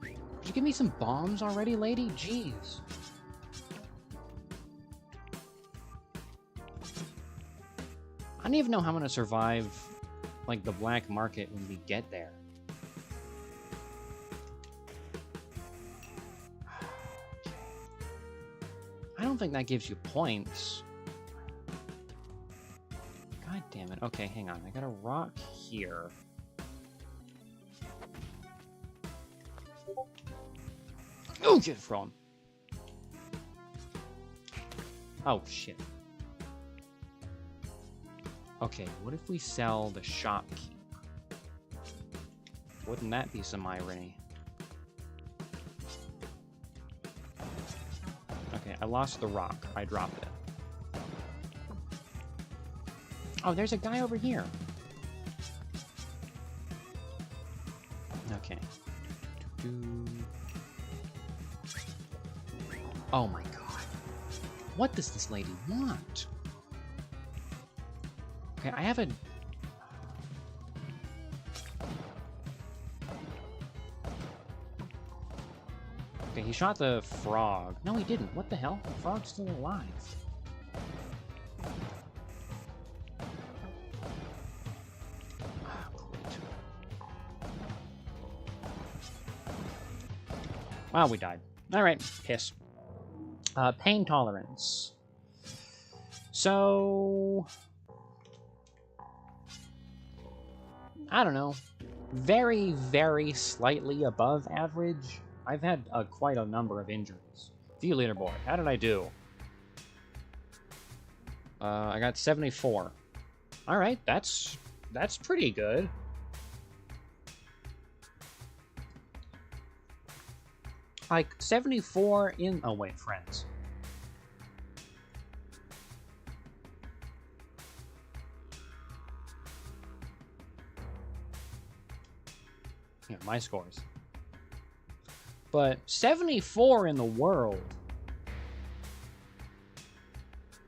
A: Did you give me some bombs already, lady? Jeez. I don't even know how I'm gonna survive, like, the black market when we get there. I don't think that gives you points. God damn it. Okay, hang on. I got a rock here. Oh, get from. Oh, shit. Okay, what if we sell the shopkeep? Wouldn't that be some irony? Okay, I lost the rock. I dropped it. Oh, there's a guy over here. Okay. Oh my god. What does this lady want? Okay, I have a... Okay, he shot the frog. No, he didn't. What the hell? The frog's still alive. Wow, we died. Alright, piss. Pain tolerance. So... I don't know. Very, very slightly above average. I've had quite a number of injuries. View leaderboard. How did I do? I got 74. Alright, that's pretty good. Like, 74 in... Oh, wait, friends. Yeah, my scores. But 74 in the world.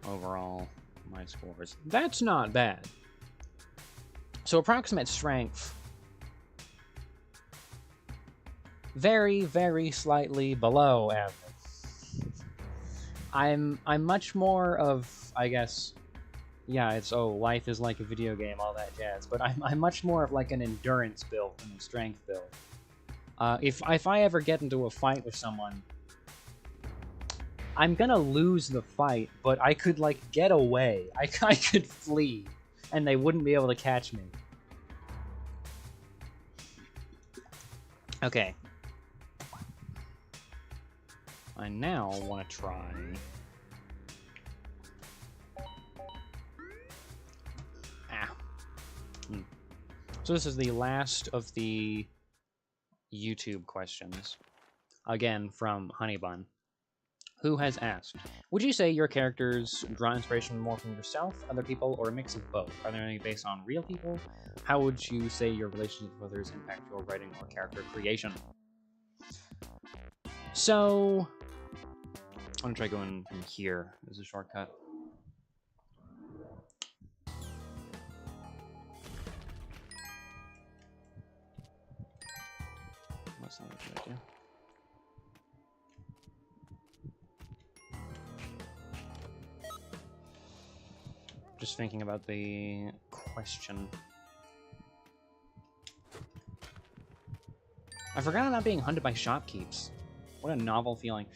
A: Overall, my scores. That's not bad. So approximate strength. Very, very slightly below average. I'm much more of, I guess, yeah, it's, oh, life is like a video game, all that jazz, but I'm much more of like an endurance build than a strength build. If I ever get into a fight with someone, I'm gonna lose the fight, but I could, like, get away. I could flee, and they wouldn't be able to catch me. Okay. I now want to try... So this is the last of the YouTube questions. Again, from Honeybun, who has asked, would you say your characters draw inspiration more from yourself, other people, or a mix of both? Are there any based on real people? How would you say your relationships with others impact your writing or character creation? So, I'm gonna try going from here as a shortcut. That's not a good idea. Just thinking about the question. I forgot I'm not being hunted by shopkeeps. What a novel feeling.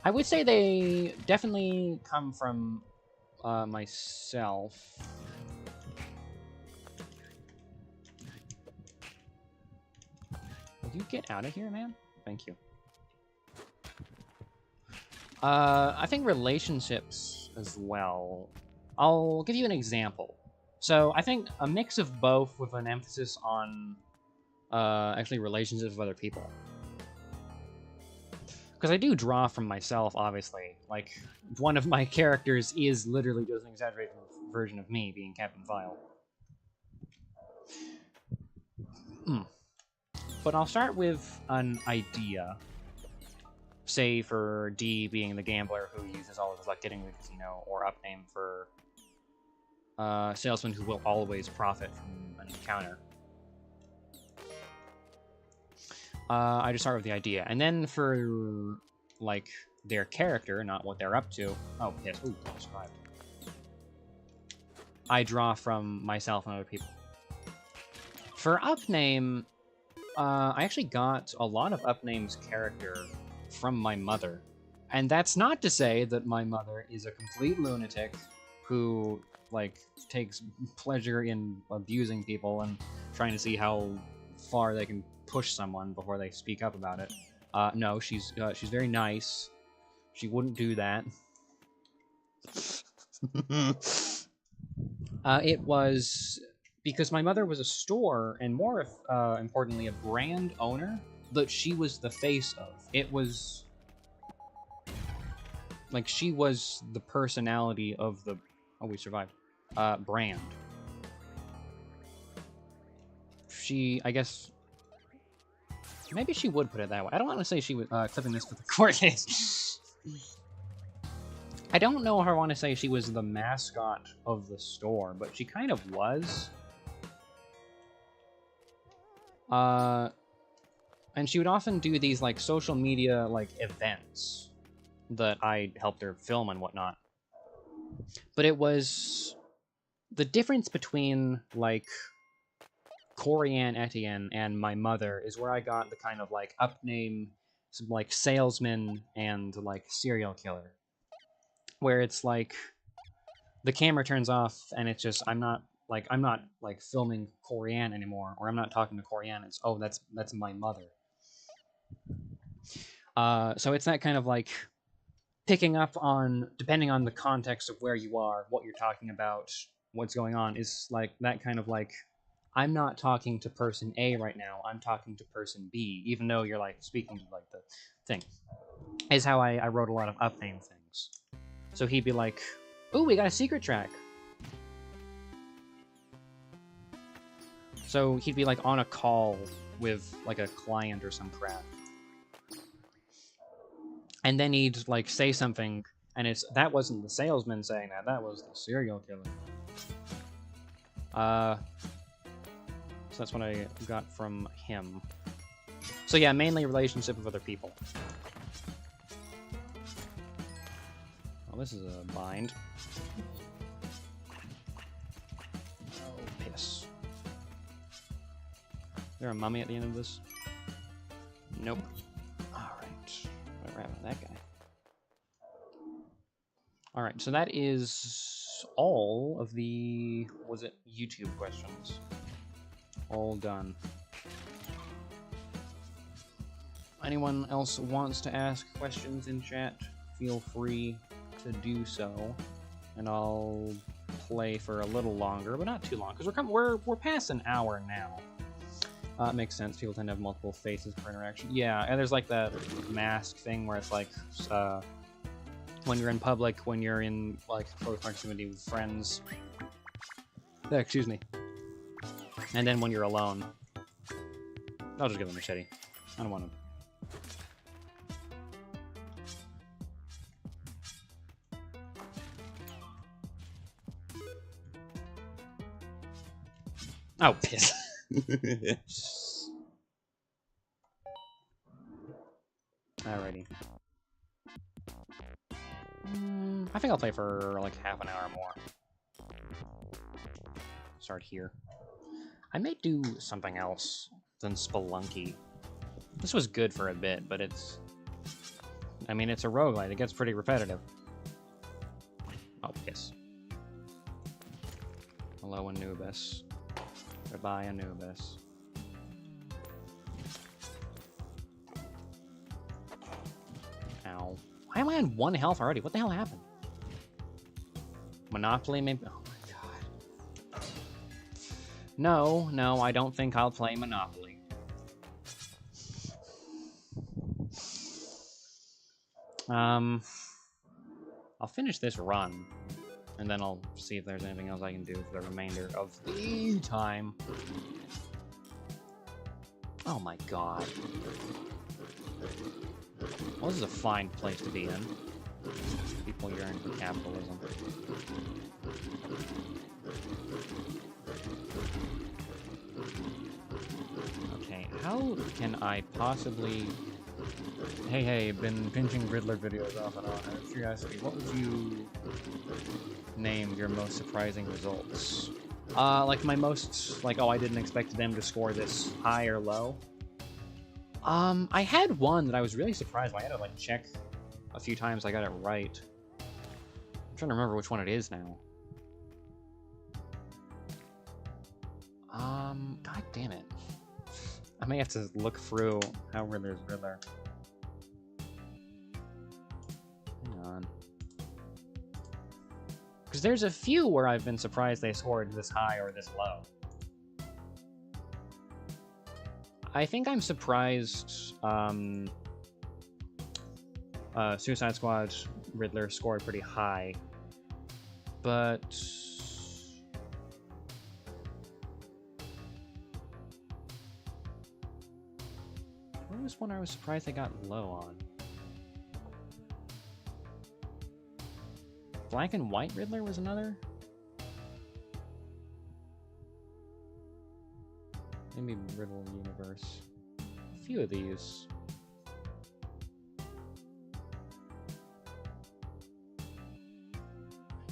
A: I would say they definitely come from myself. Will you get out of here, man? Thank you. I think relationships as well. I'll give you an example. So I think a mix of both with an emphasis on actually relationships with other people. Because I do draw from myself, obviously. Like, one of my characters is literally just an exaggerated version of me, being Captain Vile. But I'll start with an idea. Say for D being the gambler who uses all of his luck getting to the casino, or Upname for salesman who will always profit from an encounter. I just start with the idea. And then for, like, their character, not what they're up to... Oh, yes. Ooh, I survived. I draw from myself and other people. For Upname, I actually got a lot of Upname's character from my mother. And that's not to say that my mother is a complete lunatic who, like, takes pleasure in abusing people and trying to see how far they can push someone before they speak up about it. No, she's very nice. She wouldn't do that. It was because my mother was a store, and more importantly, a brand owner that she was the face of. It was like she was the personality of the we survived brand. She, I guess, maybe she would put it that way. I don't want to say she was clipping this for the court case. I don't know if I want to say she was the mascot of the store, but she kind of was. And she would often do these like social media like events that I helped her film and whatnot. But it was the difference between like Corianne Etienne and my mother is where I got the kind of like upname, some like salesman and like serial killer, where it's like the camera turns off and it's just I'm not like filming Corianne anymore, or I'm not talking to Corianne. It's that's my mother. So it's that kind of like picking up on, depending on the context of where you are, what you're talking about, what's going on, is like that kind of like, I'm not talking to person A right now, I'm talking to person B, even though you're like speaking to like the thing, is how I wrote a lot of upname things. So he'd be like, ooh, we got a secret track. So he'd be like on a call with like a client or some crap. And then he'd like say something, and that wasn't the salesman saying that was the serial killer. So that's what I got from him. So yeah, mainly relationship with other people. Well, this is a bind. Oh, piss. Is there a mummy at the end of this? Nope. That guy. Alright, so that is all of the, was it YouTube questions? All done. Anyone else wants to ask questions in chat, feel free to do so. And I'll play for a little longer, but not too long, because we're past an hour now. It makes sense. People tend to have multiple faces per interaction. Yeah, and there's like that mask thing where it's like, when you're in public, when you're in like close proximity with friends. Excuse me. And then when you're alone. I'll just give him a machete. I don't want to. Oh, piss. Alrighty. I think I'll play for like half an hour more. Start here. I may do something else than Spelunky. This was good for a bit, but it's... I mean, it's a roguelite. It gets pretty repetitive. Oh, piss. Hello, Anubis. Goodbye, Anubis. Ow. Why am I on 1 health already? What the hell happened? Monopoly, maybe? Oh my god. No, I don't think I'll play Monopoly. I'll finish this run, and then I'll see if there's anything else I can do for the remainder of the time. Oh my god. Well, this is a fine place to be in. People yearn for capitalism. Okay, how can I possibly... Hey, been pinching Riddler videos off and on. Out of curiosity, what would you name your most surprising results? Like my most, like, oh, I didn't expect them to score this high or low. I had one that I was really surprised by. I had to, like, check a few times I got it right. I'm trying to remember which one it is now. God damn it. I may have to look through how Riddler's Riddler. Hang on. Because there's a few where I've been surprised they scored this high or this low. I think I'm surprised Suicide Squad Riddler scored pretty high. But what was one I was surprised they got low on? Black and White Riddler was another? Maybe Riddle Universe. A few of these.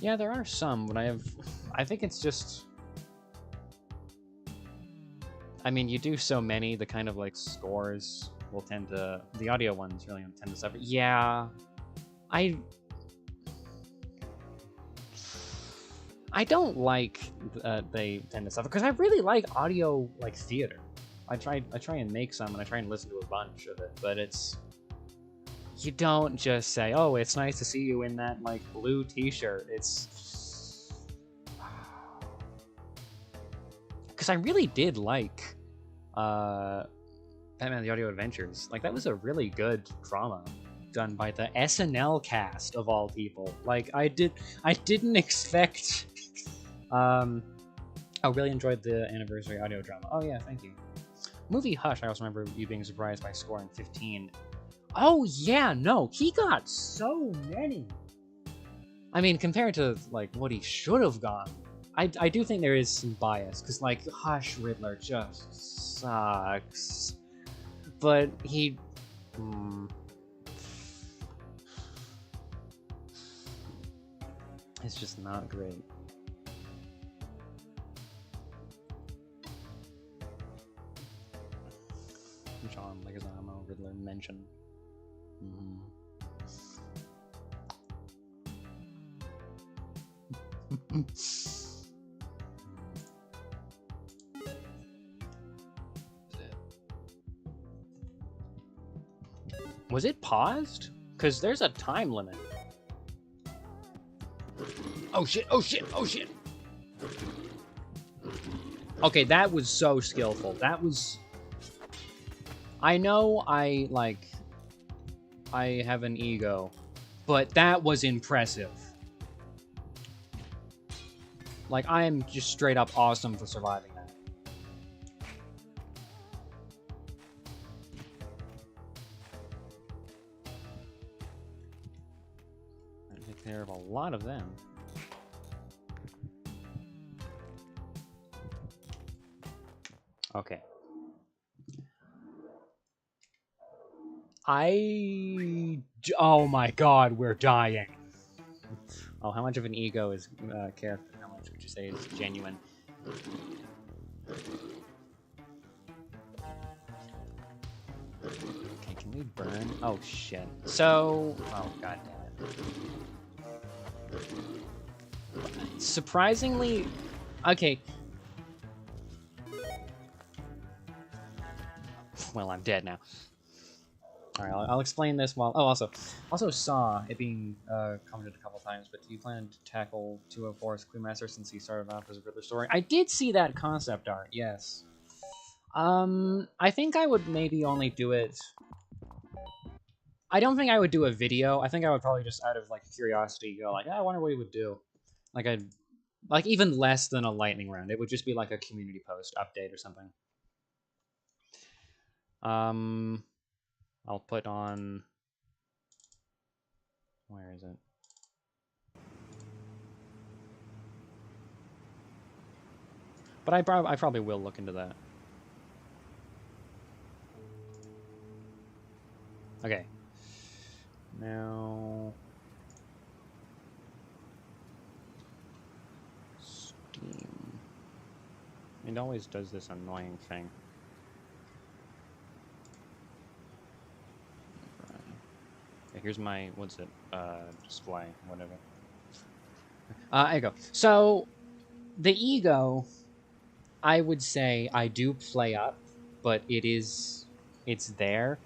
A: Yeah, there are some, but I think it's just... I mean, you do so many, the kind of, like, scores will tend to... The audio ones really tend to suffer. Yeah, I don't like they tend to suffer, because I really like audio, like, theater. I try and make some, and I try and listen to a bunch of it, but it's... You don't just say, oh, it's nice to see you in that, like, blue t-shirt. It's... Because I really did like Batman the Audio Adventures. Like, that was a really good drama done by the SNL cast, of all people. Like, I didn't expect... I really enjoyed the anniversary audio drama. Oh, yeah, thank you. Movie Hush, I also remember you being surprised by scoring 15. Oh, yeah, no, he got so many. I mean, compared to, like, what he should have gotten, I do think there is some bias, because, like, Hush Riddler just sucks. But he... It's just not great. John Leguizamo, Riddler mention. Was it paused? Because there's a time limit. Oh shit, oh shit, oh shit! Okay, that was so skillful. That was... I know I have an ego, but that was impressive. Like, I am just straight up awesome for surviving that. I take care of a lot of them. Okay. Oh my god, we're dying. Oh, how much of an ego is character? How much would you say is genuine? Okay, can we burn? Oh shit. So, oh god damn it. Surprisingly, okay. Well, I'm dead now. Alright, I'll explain this while... Oh, also saw it being commented a couple times, but do you plan to tackle 204's Queenmaster since he started off as a Riddler story? I did see that concept art, yes. I think I would maybe only do it... I don't think I would do a video. I think I would probably just, out of, like, curiosity, go like, I wonder what he would do. Like, like, even less than a lightning round. It would just be, like, a community post update or something. I'll put on... Where is it? But I probably will look into that. Okay. Now... Steam. It always does this annoying thing. Here's my, what's it, display, whatever. There you go. So, the ego, I would say I do play up, but it's there.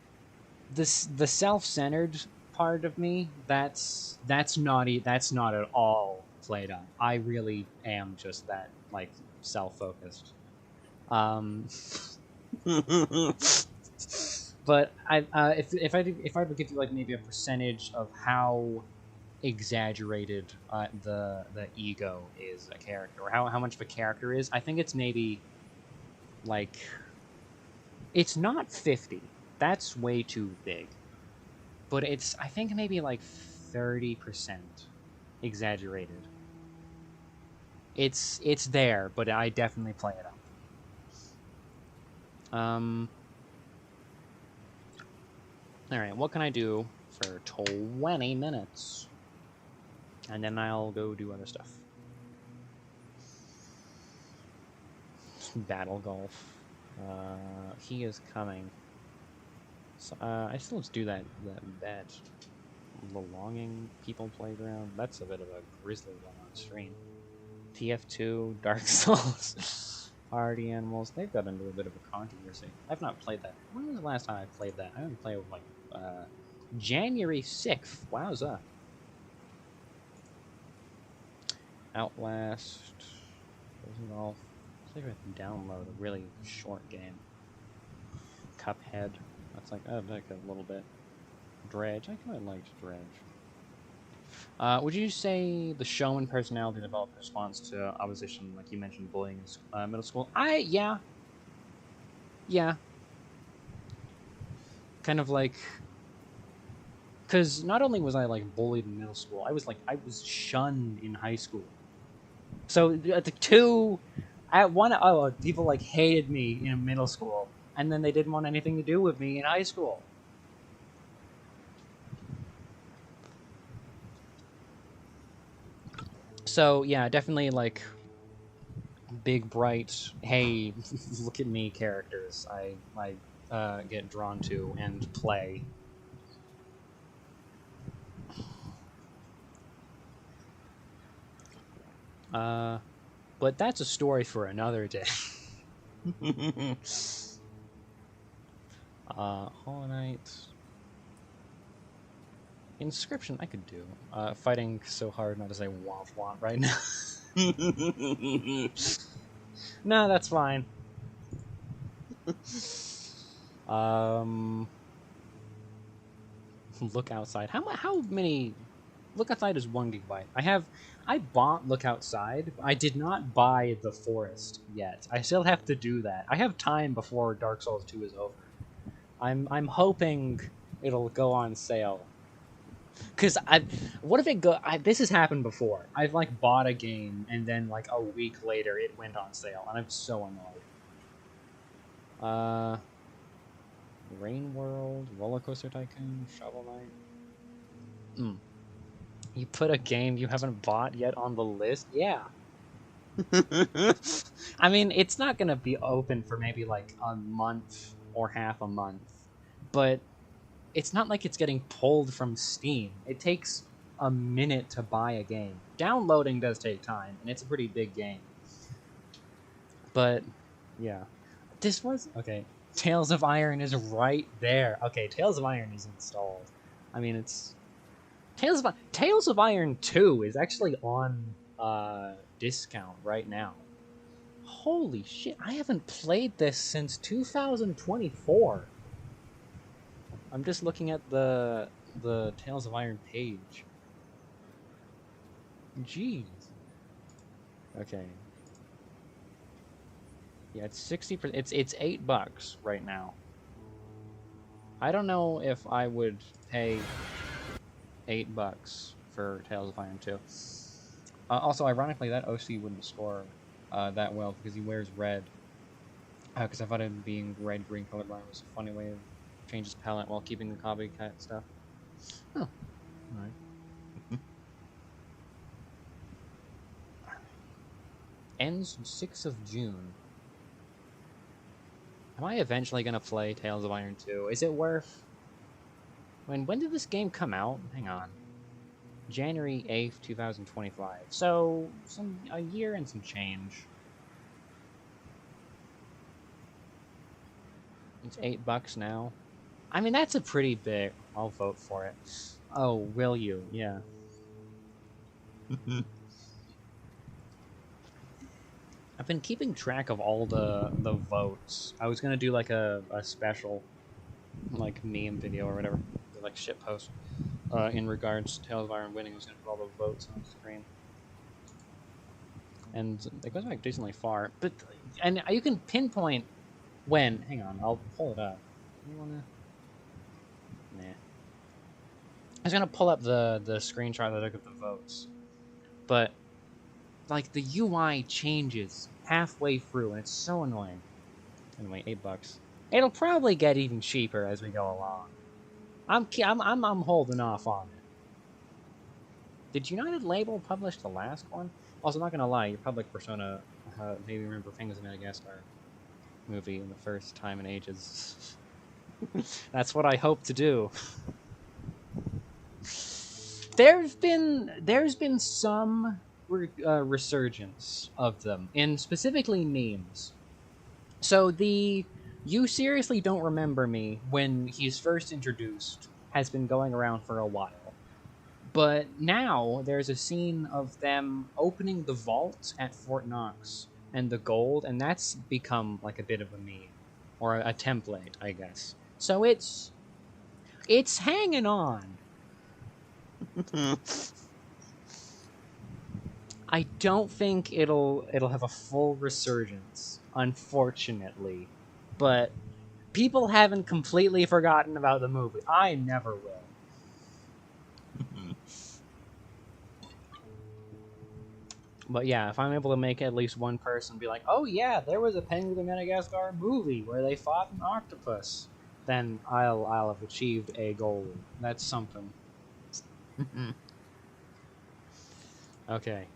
A: The self-centered part of me, that's not at all play it up. I really am just that, like, self-focused. But if I were to give you like maybe a percentage of how exaggerated the ego is a character, or how much of a character is, I think it's maybe like, it's not 50. That's way too big. But it's, I think, maybe like 30% exaggerated. It's there, but I definitely play it up. Alright, what can I do for 20 minutes? And then I'll go do other stuff. Battle golf. He is coming. So, I still have to do that bet. Belonging People Playground. That's a bit of a grisly one on stream. TF2, Dark Souls, Party Animals. They've got into a bit of a controversy. I've not played that. When was the last time I played that? I haven't played it like January 6th. Wowza. Outlast. Golf. I think I can download a really short game. Cuphead. That's like, oh, like a little bit. Dredge. I kind of liked Dredge. Would you say the show and personality developed in response to opposition, like you mentioned, bullying in middle school? Yeah. Yeah. Kind of like, because not only was I like bullied in middle school, I was shunned in high school. So the two, people like hated me in middle school, and then they didn't want anything to do with me in high school. So yeah, definitely like big, bright, hey, look at me characters I get drawn to and play. But that's a story for another day. Hollow Knight. Inscription I could do. Fighting so hard not to say womp womp right now. No, that's fine. Look outside. How many? Look outside is 1 gigabyte. I bought Look Outside. I did not buy The Forest yet. I still have to do that. I have time before Dark Souls 2 is over. I'm hoping it'll go on sale. Cause what if it this has happened before. I've like bought a game and then like a week later it went on sale and I'm so annoyed. Rain World, Roller Coaster Tycoon, Shovel Knight. You put a game you haven't bought yet on the list? Yeah. I mean, it's not gonna be open for maybe like a month or half a month, but it's not like it's getting pulled from Steam. It takes a minute to buy a game. Downloading does take time, and it's a pretty big game. But, yeah. This was... Okay, Tales of Iron is right there. Okay, Tales of Iron is installed. I mean, it's... Tales of Iron 2 is actually on discount right now. Holy shit, I haven't played this since 2024. I'm just looking at the Tales of Iron page. Jeez. Okay. Yeah, it's 60%. It's $8 right now. I don't know if I would pay $8 for Tales of Iron 2. Also, ironically, that OC wouldn't score that well because he wears red. Because I thought him being red-green colorblind was a funny way of change his palette while keeping the copycat stuff. Oh, alright. Ends 6th of June. Am I eventually gonna play Tales of Iron 2? Is it worth... when did this game come out? Hang on. January 8th, 2025. So, a year and some change. It's $8 now. I mean, that's a pretty big... I'll vote for it. Oh, will you? Yeah. I've been keeping track of all the votes. I was gonna do like a special, like meme video or whatever, like shit post, in regards to Tales of Iron winning. I was gonna put all the votes on the screen, and it goes back decently far. But and you can pinpoint when. Hang on, I'll pull it up. You wanna? Nah. I was gonna pull up the screenshot that I took of the votes, but like the UI changes halfway through, and it's so annoying. Anyway, $8. It'll probably get even cheaper as we go along. I'm holding off on it. Did United Label publish the last one? Also, not gonna lie, your public persona maybe remember Penguins of Madagascar movie in the first time in ages. That's what I hope to do. There's been some resurgence of them, in specifically memes. So the "You seriously don't remember me" when he's first introduced has been going around for a while. But now there's a scene of them opening the vault at Fort Knox and the gold, and that's become like a bit of a meme or a template, I guess. So it's hanging on. I don't think it'll have a full resurgence, unfortunately, but people haven't completely forgotten about the movie. I never will. But yeah, if I'm able to make at least one person be like, "Oh yeah, there was a Penguin of Madagascar movie where they fought an octopus," then I'll have achieved a goal. That's something. Okay.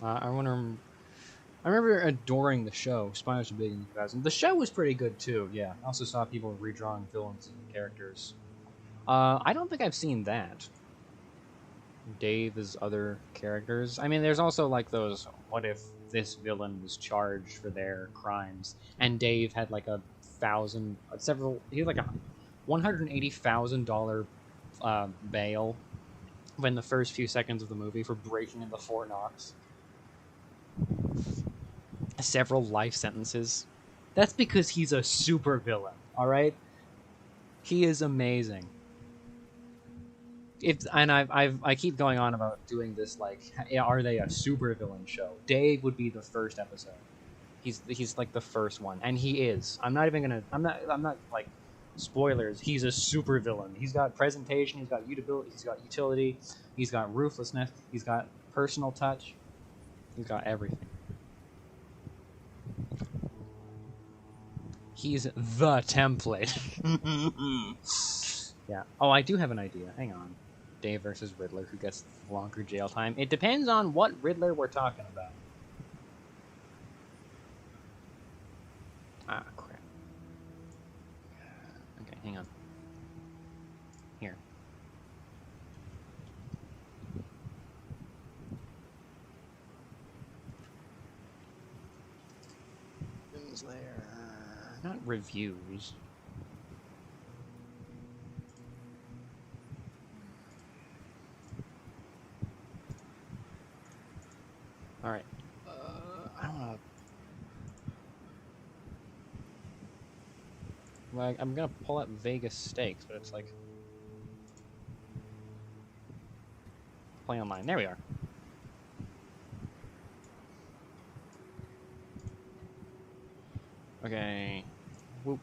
A: I remember adoring the show, Spiders Are Big in 2000. The show was pretty good too, yeah. I also saw people redrawing villains and characters. I don't think I've seen that. Dave's other characters. I mean, there's also like those, what if this villain was charged for their crimes, and Dave had like he had like a $180,000 bail when the first few seconds of the movie for breaking into Fort Knox. Several life sentences. That's because he's a super villain, alright? He is amazing. I keep going on about doing this, like, are they a super villain show? Dave would be the first episode. He's like the first one, and he is. I'm not like, spoilers. He's a super villain. He's got presentation, he's got utility, he's got ruthlessness, he's got personal touch, he's got everything. He's the template. Yeah. Oh, I do have an idea. Hang on. Dave versus Riddler, who gets longer jail time. It depends on what Riddler we're talking about. Ah, crap. Okay, hang on. Here. Not reviews. Alright. I don't know. Well, I'm gonna pull up Vegas Stakes, but it's like... Play online. There we are. Okay. Whoop.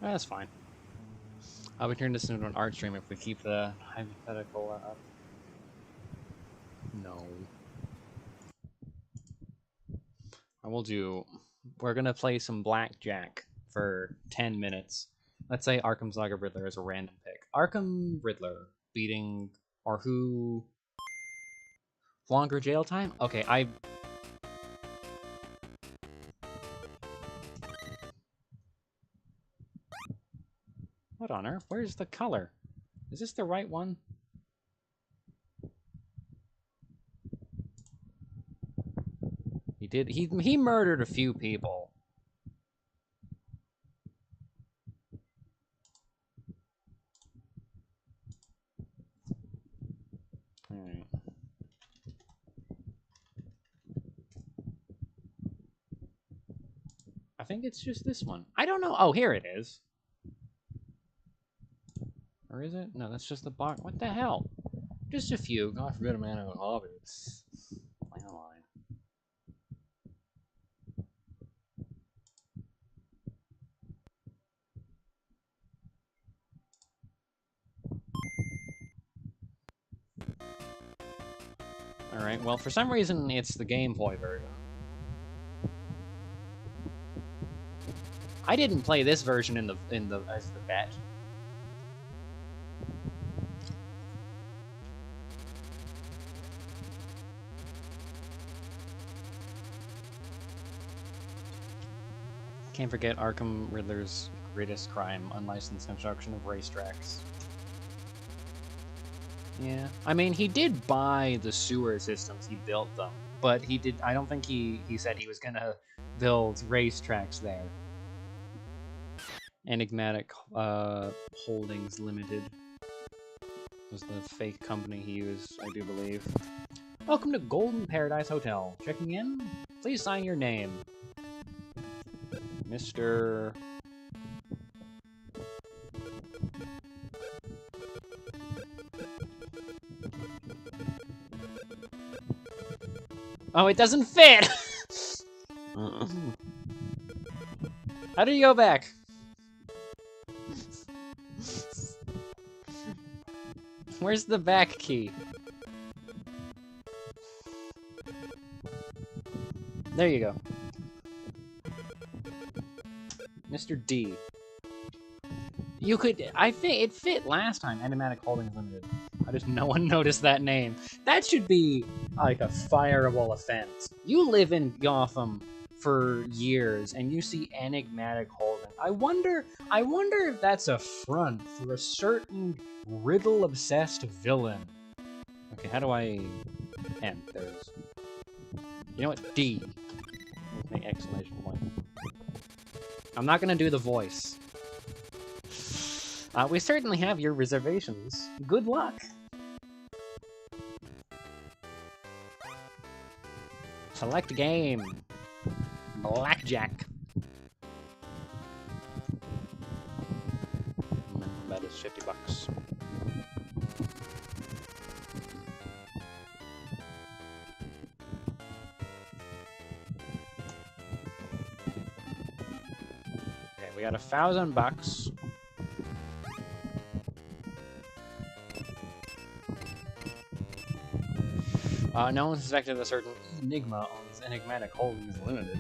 A: That's fine. We turn this into an art stream if we keep the hypothetical up. No. I will do... We're gonna play some blackjack for 10 minutes. Let's say Arkham Saga Riddler is a random pick. Arkham Riddler beating... Or who... Longer jail time? Okay, What on earth? Where's the color? Is this the right one? He murdered a few people. think it's just this one. I don't know. Oh, here it is. Or is it? No, that's just the box. What the hell? Just a few. God forbid a man of hobbies. Landline. Alright, well, for some reason, it's the Game Boy version. I didn't play this version as the bet. Can't forget Arkham Riddler's greatest crime, unlicensed construction of racetracks. Yeah, I mean, he did buy the sewer systems, he built them, but he did, I don't think he said he was gonna build racetracks there. Enigmatic Holdings Limited was the fake company he used, I do believe. Welcome to Golden Paradise Hotel. Checking in? Please sign your name. Mr. Oh, it doesn't fit! How do you go back? Where's the back key? There you go. Mr. D. You could, I think it fit last time, Enigmatic Holdings Limited. No one noticed that name. That should be like a fireable offense. You live in Gotham for years and you see Enigmatic Holdings. I wonder if that's a front for a certain riddle-obsessed villain. Okay, how do I end? There's, you know what? D. With the exclamation point. I'm not gonna do the voice. We certainly have your reservations. Good luck! Select game. Blackjack. That is $50. Okay, we got $1,000. No one suspected a certain Enigma owns Enigmatic Holdings Limited.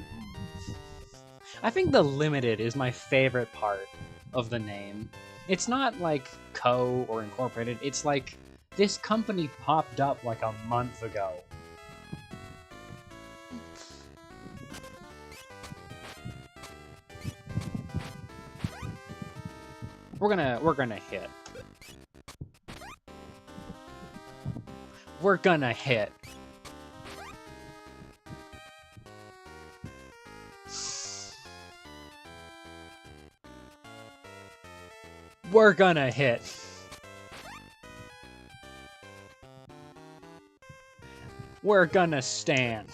A: I think the Limited is my favorite part of the name. It's not like Co. or Incorporated, it's like this company popped up like a month ago. We're gonna hit. We're gonna hit. We're gonna hit. We're gonna stand.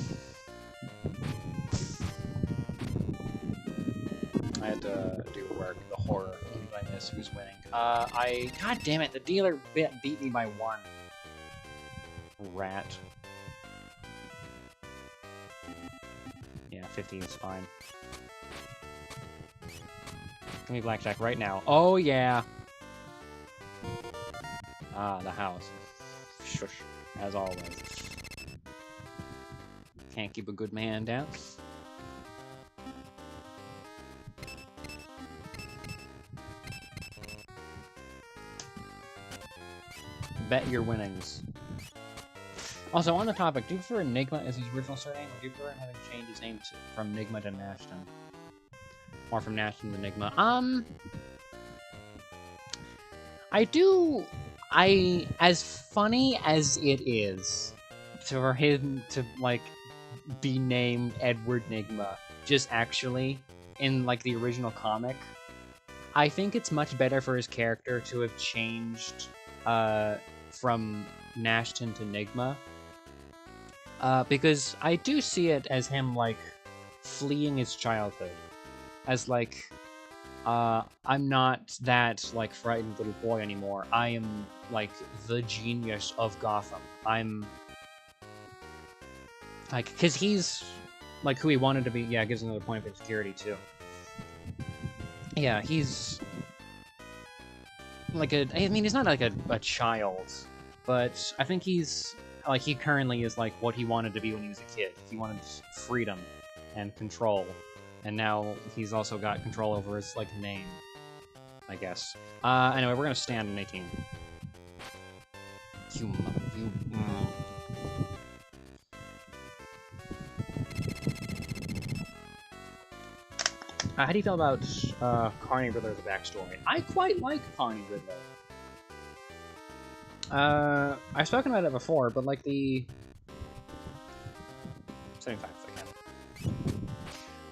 A: I had to do work. The horror. Who did I miss? Who's winning? God damn it! The dealer beat me by 1. Rat. Yeah, 50 is fine. Give me blackjack right now. Oh, yeah. Ah, the house. Shush. As always. Can't keep a good man down. Bet your winnings. Also, on the topic, do you prefer Enigma as his original surname, or do you prefer him having changed his name from Enigma to Nashton? Or from Nashton to Enigma? As funny as it is for him to, like, be named Edward Nigma, just actually, in, like, the original comic, I think it's much better for his character to have changed, from Nashton to Nigma. Because I do see it as him, like, fleeing his childhood. as like, I'm not that like frightened little boy anymore. I am like the genius of Gotham. I'm like, because he's like who he wanted to be. Yeah, it gives another point of insecurity too. Yeah, he's like I mean, he's not like a child, but I think he's like he currently is like what he wanted to be when he was a kid. He wanted freedom and control, and now he's also got control over his like name, I guess. Anyway, we're gonna stand in 18. How do you feel about Carney Riddler's backstory? I quite like Carney Riddler. I've spoken about it before, but like the 75 again.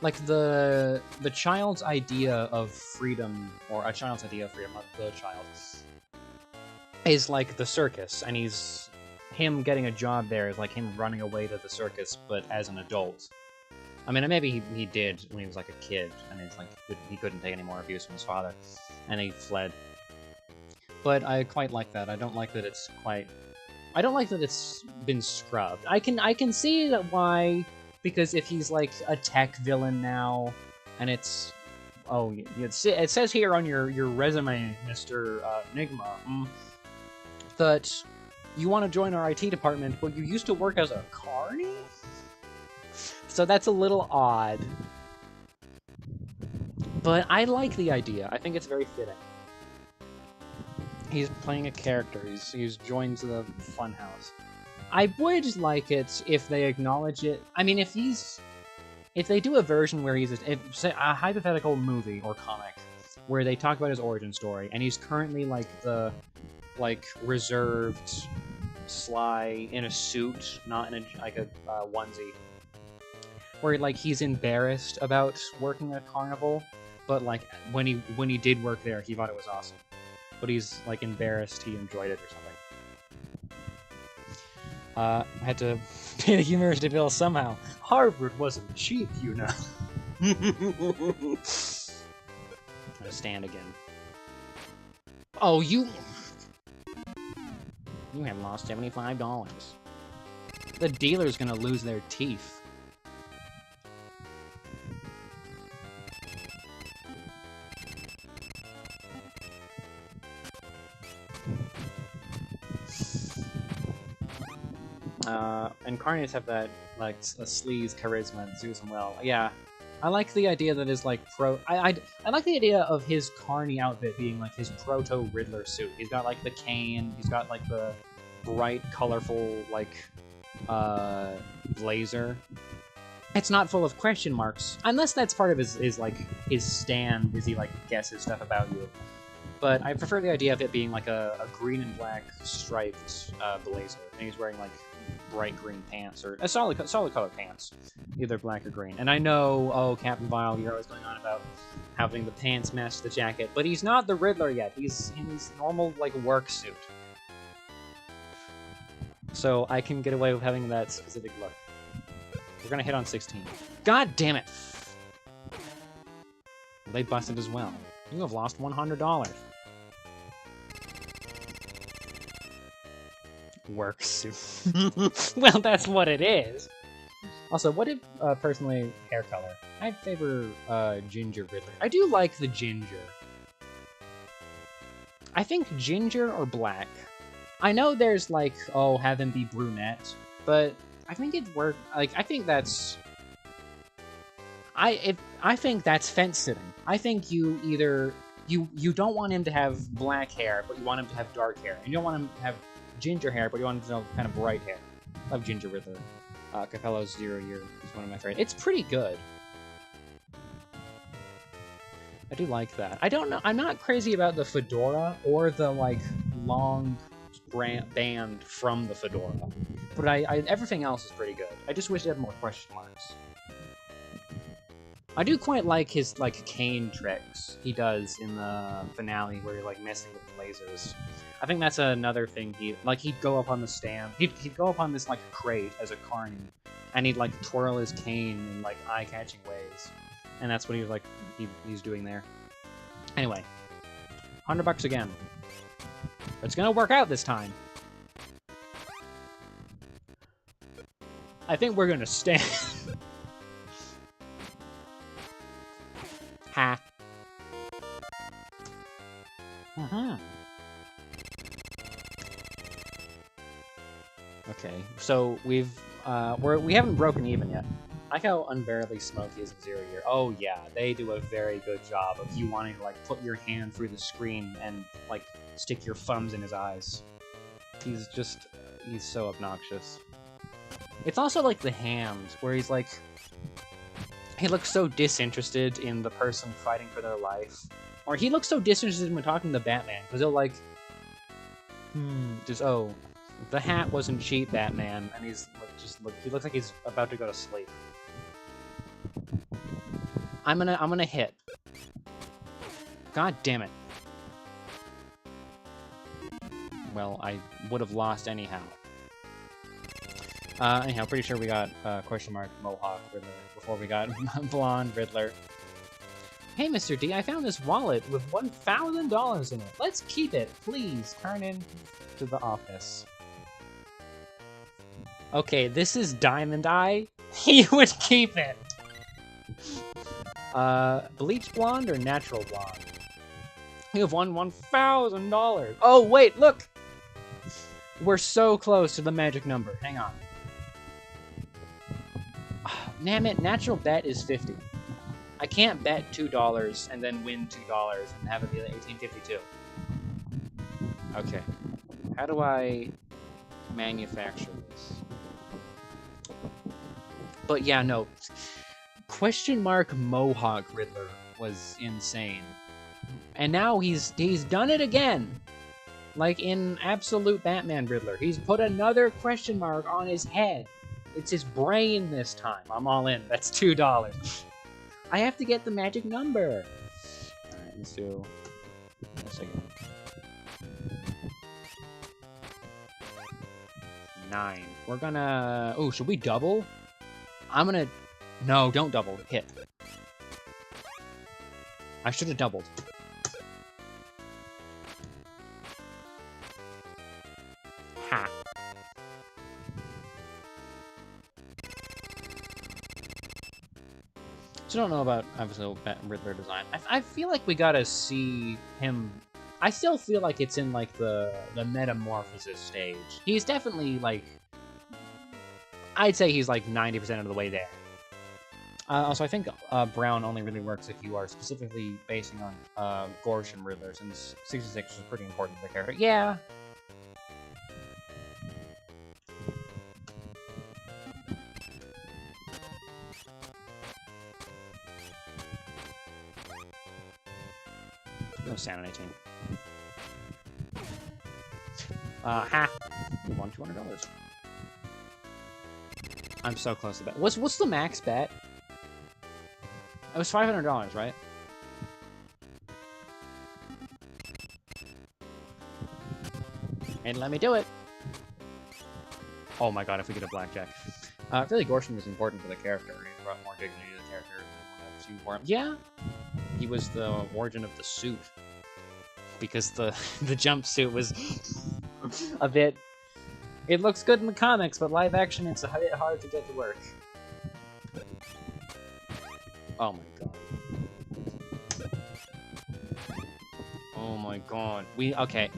A: Like the child's idea of freedom, or a child's idea of freedom, not the child, is like the circus, and him getting a job there is like him running away to the circus, but as an adult. I mean, maybe he did when he was like a kid, and he's like he couldn't take any more abuse from his father, and he fled. But I quite like that. I don't like that it's been scrubbed. I can see that why, because if he's like a tech villain now, and it says here on your resume, Mr. Enigma, that you want to join our IT department, but you used to work as a carny? So that's a little odd. But I like the idea. I think it's very fitting. He's playing a character. He's joined the funhouse. I would like it if they acknowledge it. I mean, if they do a version where he's say a hypothetical movie or comic where they talk about his origin story, and he's currently like the reserved, sly in a suit, not in a onesie. Where like he's embarrassed about working at a carnival, but like when he did work there, he thought it was awesome. But he's like embarrassed he enjoyed it or something. I had to pay the university bill somehow. Harvard wasn't cheap, you know. I'm gonna stand again. Oh, you have lost $75. The dealer's gonna lose their teeth. And Carnies have that, like, a sleaze charisma that suits him well. Yeah, I like the idea that his, like, I like the idea of his Carney outfit being, like, his proto-Riddler suit. He's got, like, the cane, he's got, like, the bright, colorful, like, blazer. It's not full of question marks, unless that's part of his like, his stand, as he, like, guesses stuff about you. But I prefer the idea of it being, like, a green and black striped blazer, and he's wearing, like, bright green pants, or solid color pants, either black or green. And I know, oh, Captain Vile, you're always going on about having the pants match the jacket, but he's not the Riddler yet. He's in his normal, like, work suit. So I can get away with having that specific look. We're gonna hit on 16. God damn it! They busted as well. You have lost $100. Work suit. Well, that's what it is. Also, what if, personally, hair color? I favor, ginger Riddler. I do like the ginger. I think ginger or black. I know there's, like, oh, have him be brunette, but I think it worked. Like, I think that's... I think that's fence-sitting. I think you either... You don't want him to have black hair, but you want him to have dark hair. And you don't want him to have ginger hair, but you want him to have kind of bright hair. I love Ginger Riddler. Capello's 0 Year is one of my favorites. It's pretty good. I do like that. I don't know. I'm not crazy about the fedora or the, like, long band from the fedora. But everything else is pretty good. I just wish it had more question marks. I do quite like his, like, cane tricks he does in the finale where you're, like, messing with the lasers. I think that's another thing he'd go up on the stand. He'd go up on this, like, crate as a carny, and he'd, like, twirl his cane in, like, eye-catching ways. And that's what he was like, he's doing there. Anyway, $100 again. It's gonna work out this time. I think we're gonna stand. Ha. Okay, so we haven't broken even yet. I like how unbearably smoky is in 0 year. Oh yeah, they do a very good job of you wanting to like put your hand through the screen and like stick your thumbs in his eyes. He's so obnoxious. It's also like the hand where he's like, he looks so disinterested in the person fighting for their life, or he looks so disinterested when talking to Batman because he'll like, just oh, the hat wasn't cheap, Batman, and he's like, he looks like he's about to go to sleep. I'm gonna hit. God damn it. Well, I would have lost anyhow. Anyhow, pretty sure we got question mark Mohawk Riddler before we got blonde Riddler. Hey, Mr. D, I found this wallet with $1,000 in it. Let's keep it, please. Turn in to the office. Okay, this is Diamond Eye. He would keep it. Bleach blonde or natural blonde? You have won $1,000. Oh, wait, look! We're so close to the magic number. Hang on. Damn it, natural bet is 50. I can't bet $2 and then win $2 and have it be like 1852. Okay. How do I manufacture this? But yeah, no. Question mark Mohawk Riddler was insane. And now he's done it again. Like in Absolute Batman Riddler. He's put another question mark on his head. It's his brain this time. I'm all in. That's $2. I have to get the magic number. Alright, let's do a second. 9. We're gonna... Oh, should we double? I'm gonna... No, don't double. Hit. I should have doubled. Ha. So I don't know about, obviously, Riddler design. I feel like we gotta see him... I still feel like it's in, like, the metamorphosis stage. He's definitely, like... I'd say he's, like, 90% of the way there. Also, I think brown only really works if you are specifically basing on Gaussian Riddler, since 66 is pretty important to the character. Yeah! No sound on 18. Ha! We won $200. I'm so close to that. What's the max bet? It was $500, right? And let me do it. Oh my god, if we get a blackjack. Really, Gaussian was important for the character. He brought more dignity to the character than I've seen for him. Yeah! He was the origin of the suit. Because the jumpsuit was a bit... It looks good in the comics, but live action, it's a bit hard to get to work. Oh my god. Oh my god. Okay.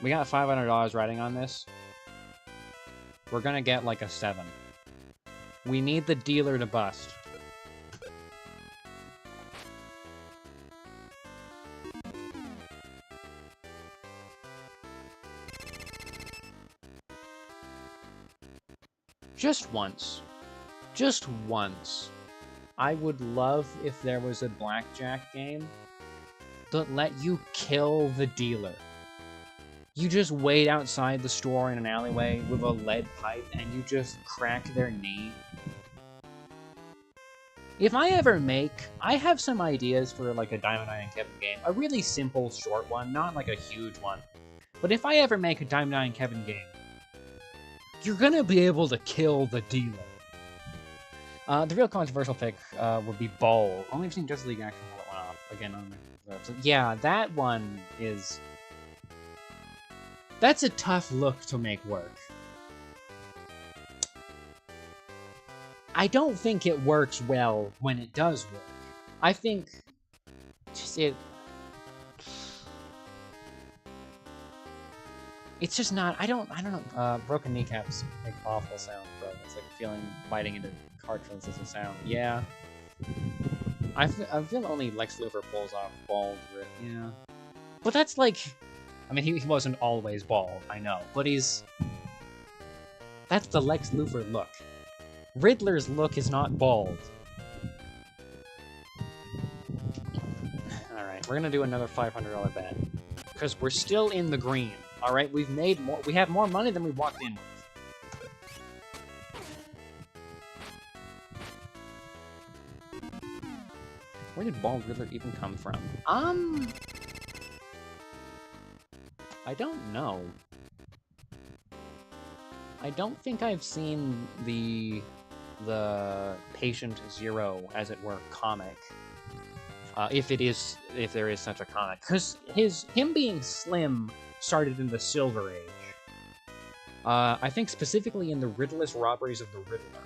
A: We got $500 riding on this. We're gonna get like a 7. We need the dealer to bust. Just once. Just once. I would love if there was a blackjack game that let you kill the dealer. You just wait outside the store in an alleyway with a lead pipe and you just crack their knee. If I ever I have some ideas for like a Diamond Eye and Kevin game. A really simple, short one, not like a huge one. But if I ever make a Diamond Eye and Kevin game, you're gonna be able to kill the dealer. The real controversial pick would be Bowl. Only seen Justice League action while it went off again on the. Yeah, that one is. That's a tough look to make work. I don't think it works well when it does work. I think it's just not. I don't know. Broken kneecaps make awful sound, bro. It's like feeling biting into cartridges as a sound. Yeah. I feel only Lex Luthor pulls off bald. Yeah. But that's like. I mean, he wasn't always bald, I know, but that's the Lex Luthor look. Riddler's look is not bald. Alright, we're gonna do another $500 bet. Because we're still in the green, alright? We have more money than we walked in with. Where did Bald Riddler even come from? I don't know. I don't think I've seen the Patient Zero, as it were, comic. If there is such a comic, because him being slim started in the Silver Age. I think specifically in the Riddleless Robberies of the Riddler.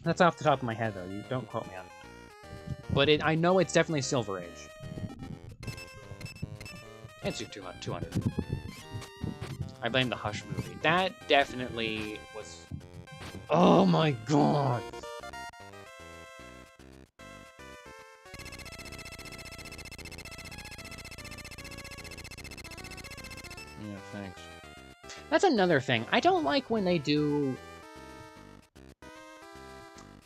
A: That's off the top of my head, though. You don't quote me on that. But I know it's definitely Silver Age. It's 200. I blame the Hush movie. That definitely was... Oh my god! Yeah, thanks. That's another thing. I don't like when they do...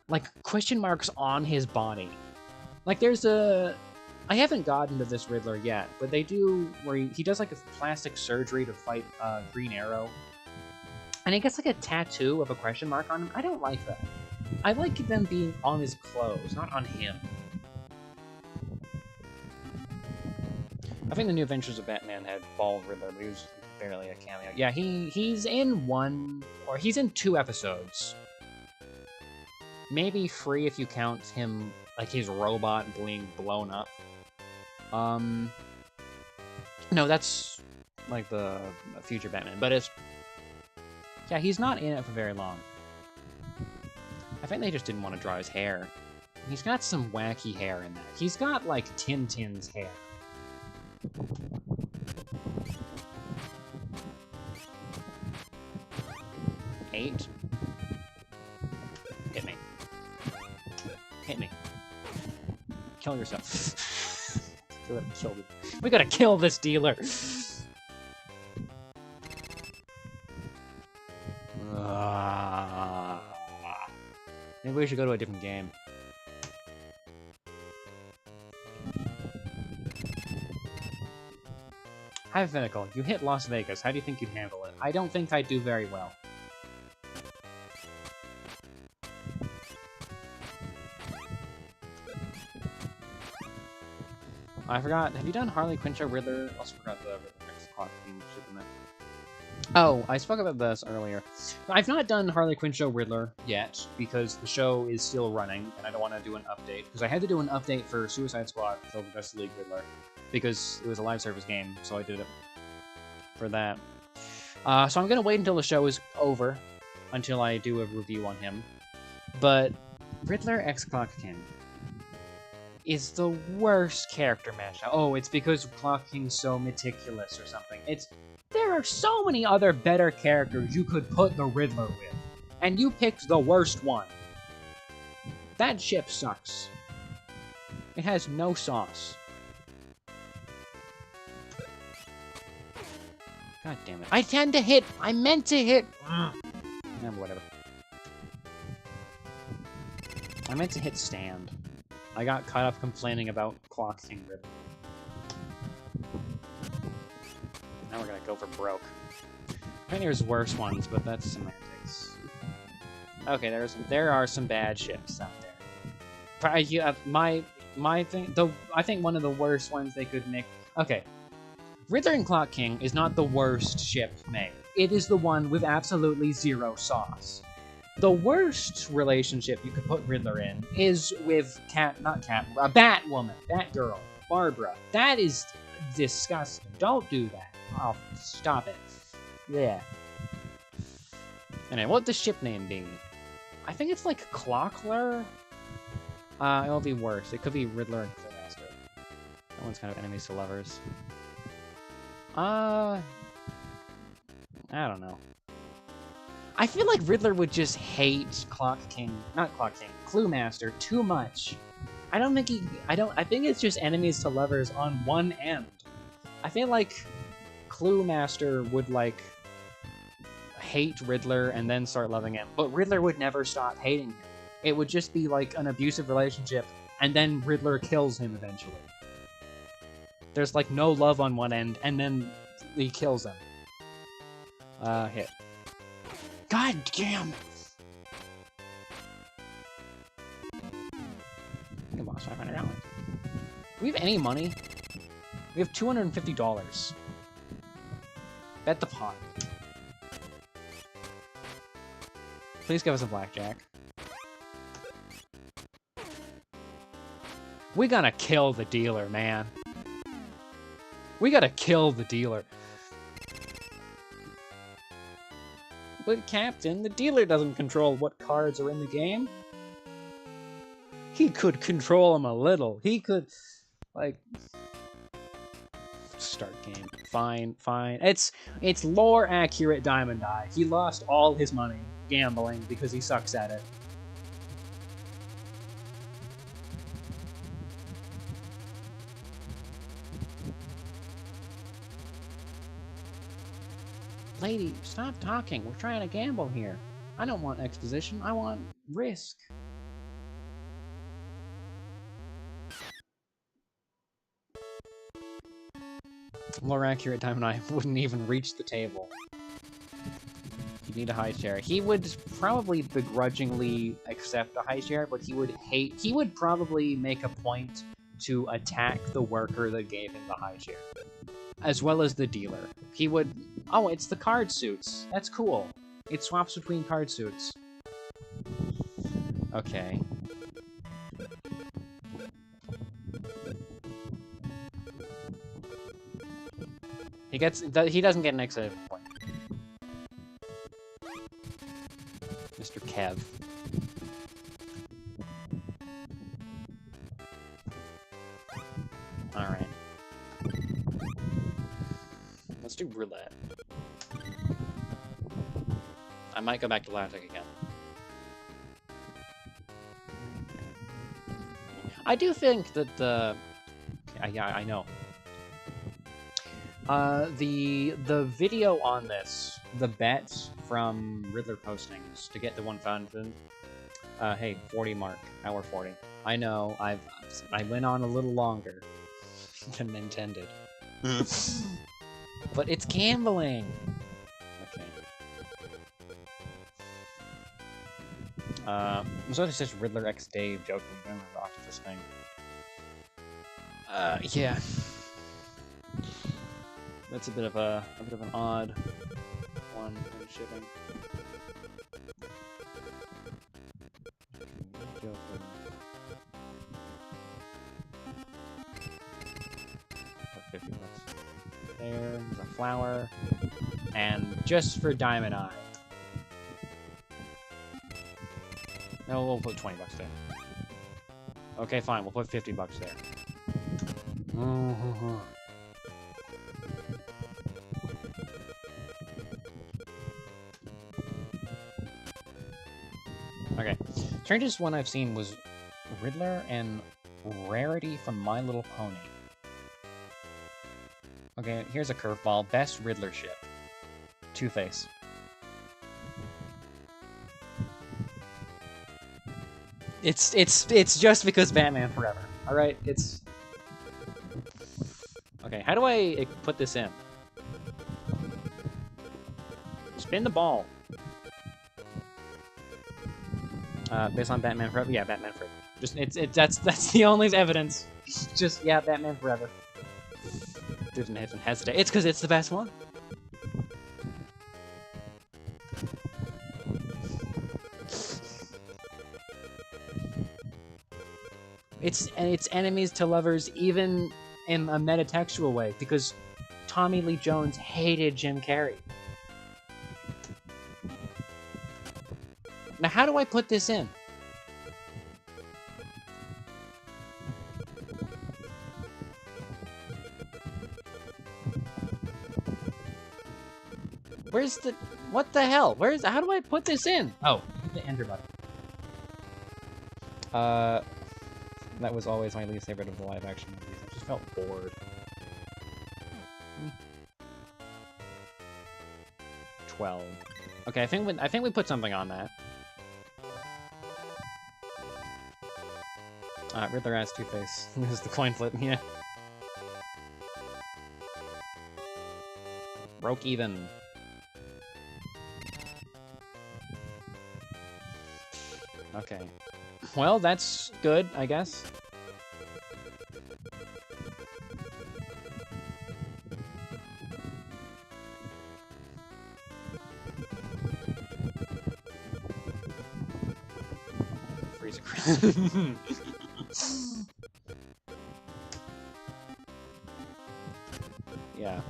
A: like, question marks on his body. Like, there's a... I haven't gotten to this Riddler yet, but they do where he does like a plastic surgery to fight Green Arrow. And he gets like a tattoo of a question mark on him. I don't like that. I like them being on his clothes, not on him. I think the New Adventures of Batman had Bald Riddler, but he was barely a cameo. Yeah, he's in 2 episodes. Maybe 3 if you count him, like his robot being blown up. No, that's like the future Batman, but yeah, he's not in it for very long. I think they just didn't want to draw his hair. He's got some wacky hair in that. He's got like Tintin's hair. Eight. Hit me. Hit me. Kill yourself. We gotta kill this dealer. Maybe we should go to a different game. Hypothetical. You hit Las Vegas. How do you think you'd handle it? I don't think I'd do very well. I forgot. Have you done Harley Quinn show Riddler? Also forgot the next clock theme Superman. Oh, I spoke about this earlier. I've not done Harley Quinn show Riddler yet because the show is still running and I don't want to do an update because I had to do an update for Suicide Squad for the Justice League Riddler because it was a live service game, so I did it for that. So I'm gonna wait until the show is over until I do a review on him. But Riddler X Clock King is the worst character mashup. Oh, it's because Clock King's so meticulous or something. There are so many other better characters you could put the Riddler with, and you picked the worst one. That ship sucks. It has no sauce. God damn it. I meant to hit... whatever. I meant to hit stand. I got caught up complaining about Clock King Riddler. Now we're gonna go for broke. I think there's worse ones, but that's semantics. Okay, there are some bad ships out there. My thing, I think one of the worst ones they could make. Okay, Riddler and Clock King is not the worst ship made. It is the one with absolutely zero sauce.
B: The worst relationship you could put Riddler in is with Batwoman, Batgirl, Barbara. That is disgusting. Don't do that. Oh, stop it. Yeah. Anyway, what would the ship name be? I think it's like Clockler. It'll be worse. It could be Riddler and Crewmaster. That one's kind of enemies to lovers. I don't know. I feel like Riddler would just hate Cluemaster too much. I think it's just enemies to lovers on one end. I feel like Cluemaster would, like, hate Riddler and then start loving him, but Riddler would never stop hating him. It would just be, like, an abusive relationship, and then Riddler kills him eventually. There's, like, no love on one end, and then he kills him. Hit. God damn! We lost $500. Do we have any money? We have $250. Bet the pot. Please give us a blackjack. We gotta kill the dealer, man. We gotta kill the dealer. But Captain, the dealer doesn't control what cards are in the game. He could control them a little. He could, like... Start game. Fine, fine. It's lore-accurate Diamond Eye. He lost all his money gambling because he sucks at it. Lady, stop talking. We're trying to gamble here. I don't want exposition. I want risk. More accurate Diamond Eye wouldn't even reach the table. He'd need a high share. He would probably begrudgingly accept a high share, but he would probably make a point to attack the worker that gave him the high share. As well as the dealer. He would... Oh, it's the card suits. That's cool. It swaps between card suits. Okay. He doesn't get an exit point. Mr. Kev. Alright. Let's do roulette. I might go back to Latic again. I do think that the... Yeah, I know. The video on this, the bet from Riddler postings to get to 1,000, hey, 40 mark, hour 40. I know, I went on a little longer than intended. But it's gambling! Okay. So it's just Riddler x Dave joking about the octopus thing. Yeah. That's a bit of an odd one in shipping. Put 50 bucks. There's a flower. And just for Diamond Eye. No, we'll put 20 bucks there. Okay, fine, we'll put 50 bucks there. Okay, strangest one I've seen was Riddler and Rarity from My Little Pony. Okay, here's a curveball. Best Riddler ship. Two-Face. It's just because Batman Forever. Alright, it's... Okay, how do I put this in? Spin the ball. Based on Batman Forever? Yeah, Batman Forever. Just that's the only evidence. Just yeah, Batman Forever. Didn't even hesitate. It's because it's the best one. It's enemies to lovers even in a metatextual way, because Tommy Lee Jones hated Jim Carrey. Now, how do I put this in? Where's the... What the hell? How do I put this in? Oh, hit the enter button. That was always my least favorite of the live-action movies. I just felt bored. 12. Okay, I think we put something on that. Riddler has Two-Face. This is the coin flip, yeah. Broke even. Okay. Well, that's good, I guess. Freezer. Yeah.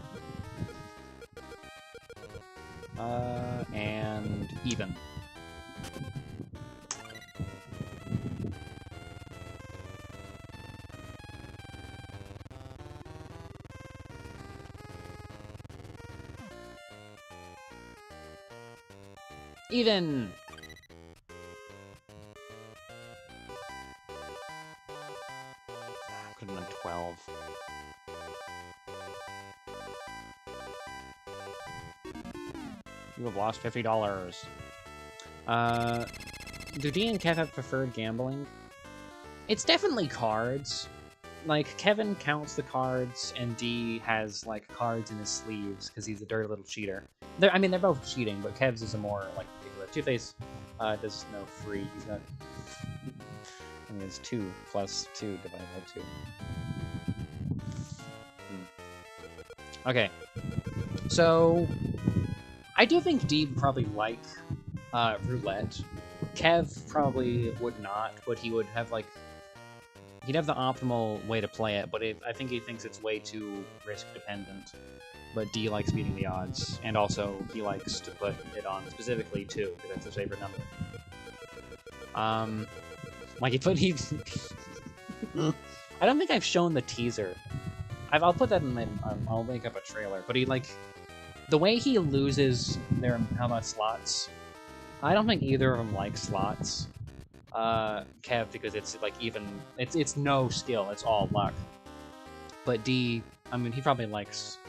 B: And even. Even! Could have been 12. You have lost $50. Do Dee and Kev have preferred gambling? It's definitely cards. Like, Kevin counts the cards, and Dee has, like, cards in his sleeves, because he's a dirty little cheater. I mean, they're both cheating, but Kev's is a more, like, particular. Two-Face does no free. He's got... I mean, it's 2 plus 2 divided by 2. Okay. So... I do think Dee would probably like roulette. Kev probably would not, but he would have, like... He'd have the optimal way to play it, but I think he thinks it's way too risk-dependent. But Dee likes beating the odds, and also he likes to put it on specifically 2, because that's his favorite number. Like he I don't think I've shown the teaser. I'll put that in my... I'll make up a trailer, but he, like... The way he loses their amount slots, I don't think either of them like slots. Kev, because it's like even it's no skill, it's all luck. But Dee, I mean, he probably likes.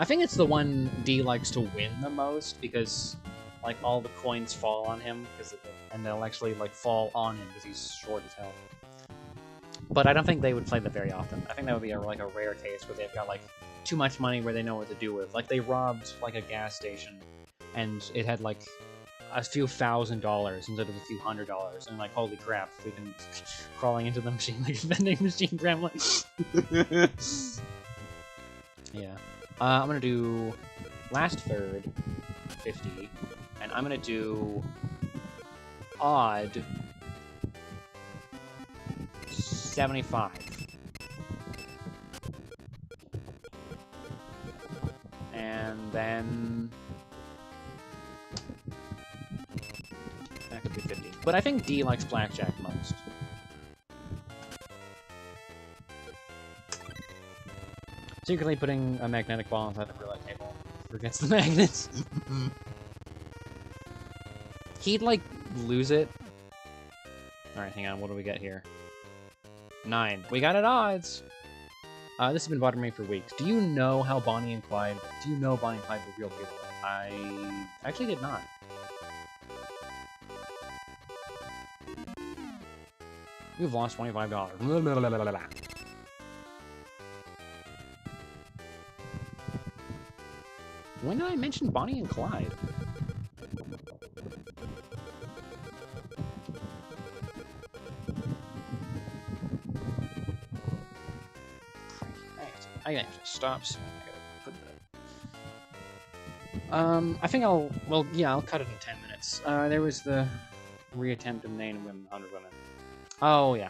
B: I think it's the one Dee likes to win the most, because like all the coins fall on him, and they'll actually like fall on him because he's short as hell. But I don't think they would play that very often. I think that would be like a rare case where they've got like too much money where they know what to do with. Like they robbed like a gas station, and it had like a few $1,000 instead of a few $100s, and like holy crap, we can crawling into the machine like a vending machine gremlin. Yeah. I'm gonna do last third 50, and I'm gonna do odd 75. And then that could be 50. But I think Dee likes blackjack most. Secretly putting a magnetic ball inside the roulette table forgets the magnets. He'd like lose it. Alright, hang on, what do we get here? 9. We got it odds! This has been bothering me for weeks. Do you know how Bonnie and Clyde... Do you know Bonnie and Clyde were real people? I actually did not. You've lost $25. When did I mention Bonnie and Clyde? I have to stop soon. I gotta put that. I think I'll... Well, yeah, I'll cut it in 10 minutes. There was the reattempt of Name Women, 100 Women. Oh, yeah.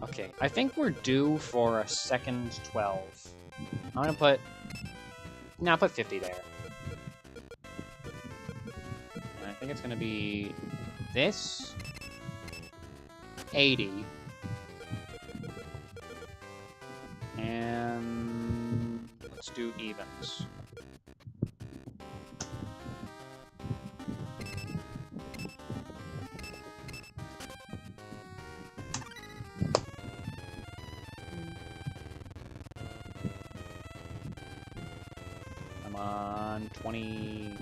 B: Okay, I think we're due for a second 12. I'm gonna put... No, put 50 there. And I think it's gonna be... this... 80. And... let's do evens. Come on, 20...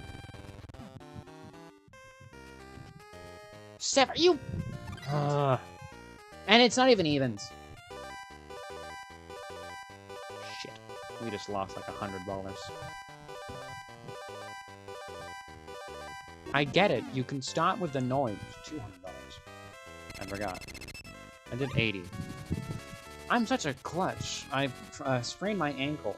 B: 7, you... and it's not even evens. Shit. We just lost like $100. I get it. You can start with the noise. $200. I forgot. I did 80. I'm such a clutch. I sprained my ankle.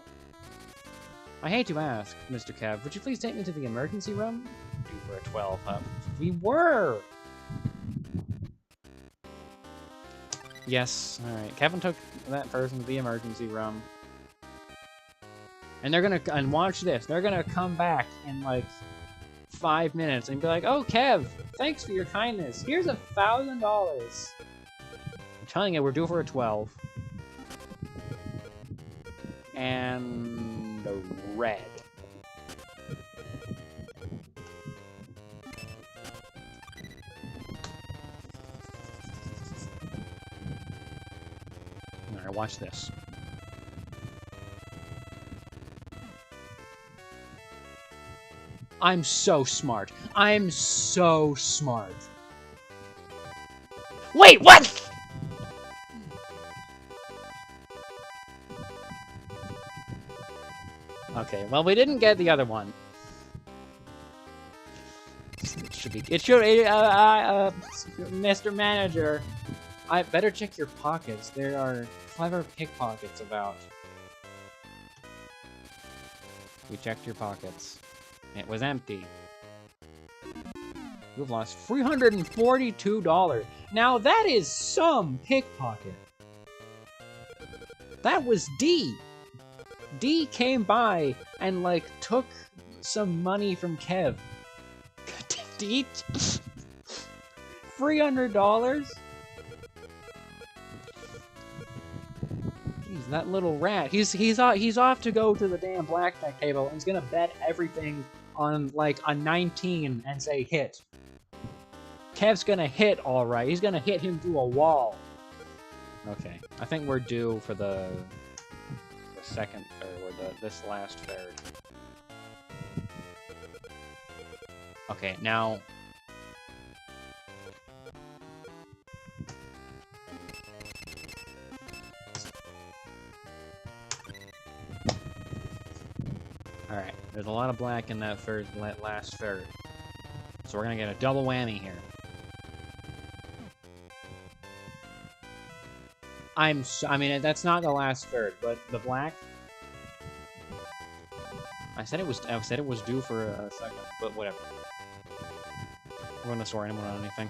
B: I hate to ask, Mr. Kev, would you please take me to the emergency room? Due for a 12, huh? We were! Yes, alright. Kevin took that person to the emergency room. And they're gonna, and watch this, they're gonna come back in like 5 minutes and be like, oh, Kev, thanks for your kindness. Here's $1,000. I'm telling you, we're due for a 12. And the red. Alright, watch this. I'm so smart. I'm so smart. Wait, what?! Okay, well, we didn't get the other one. It should, Mr. Manager, I better check your pockets. There are clever pickpockets about. We checked your pockets. It was empty. You've lost $342. Now that is some pickpocket. That was D. D came by and, like, took some money from Kev. D? $300? Jeez, that little rat. He's off to go to the damn blackjack table and he's gonna bet everything on, like, a 19 and say hit. Kev's gonna hit, alright. He's gonna hit him through a wall. Okay, I think we're due for the second third, or this last third. Okay, now... Alright, there's a lot of black in that last third. So we're gonna get a double whammy here. I mean, that's not the last third, but the black... I said it was due for a second, but whatever. We're gonna swear anyone on anything.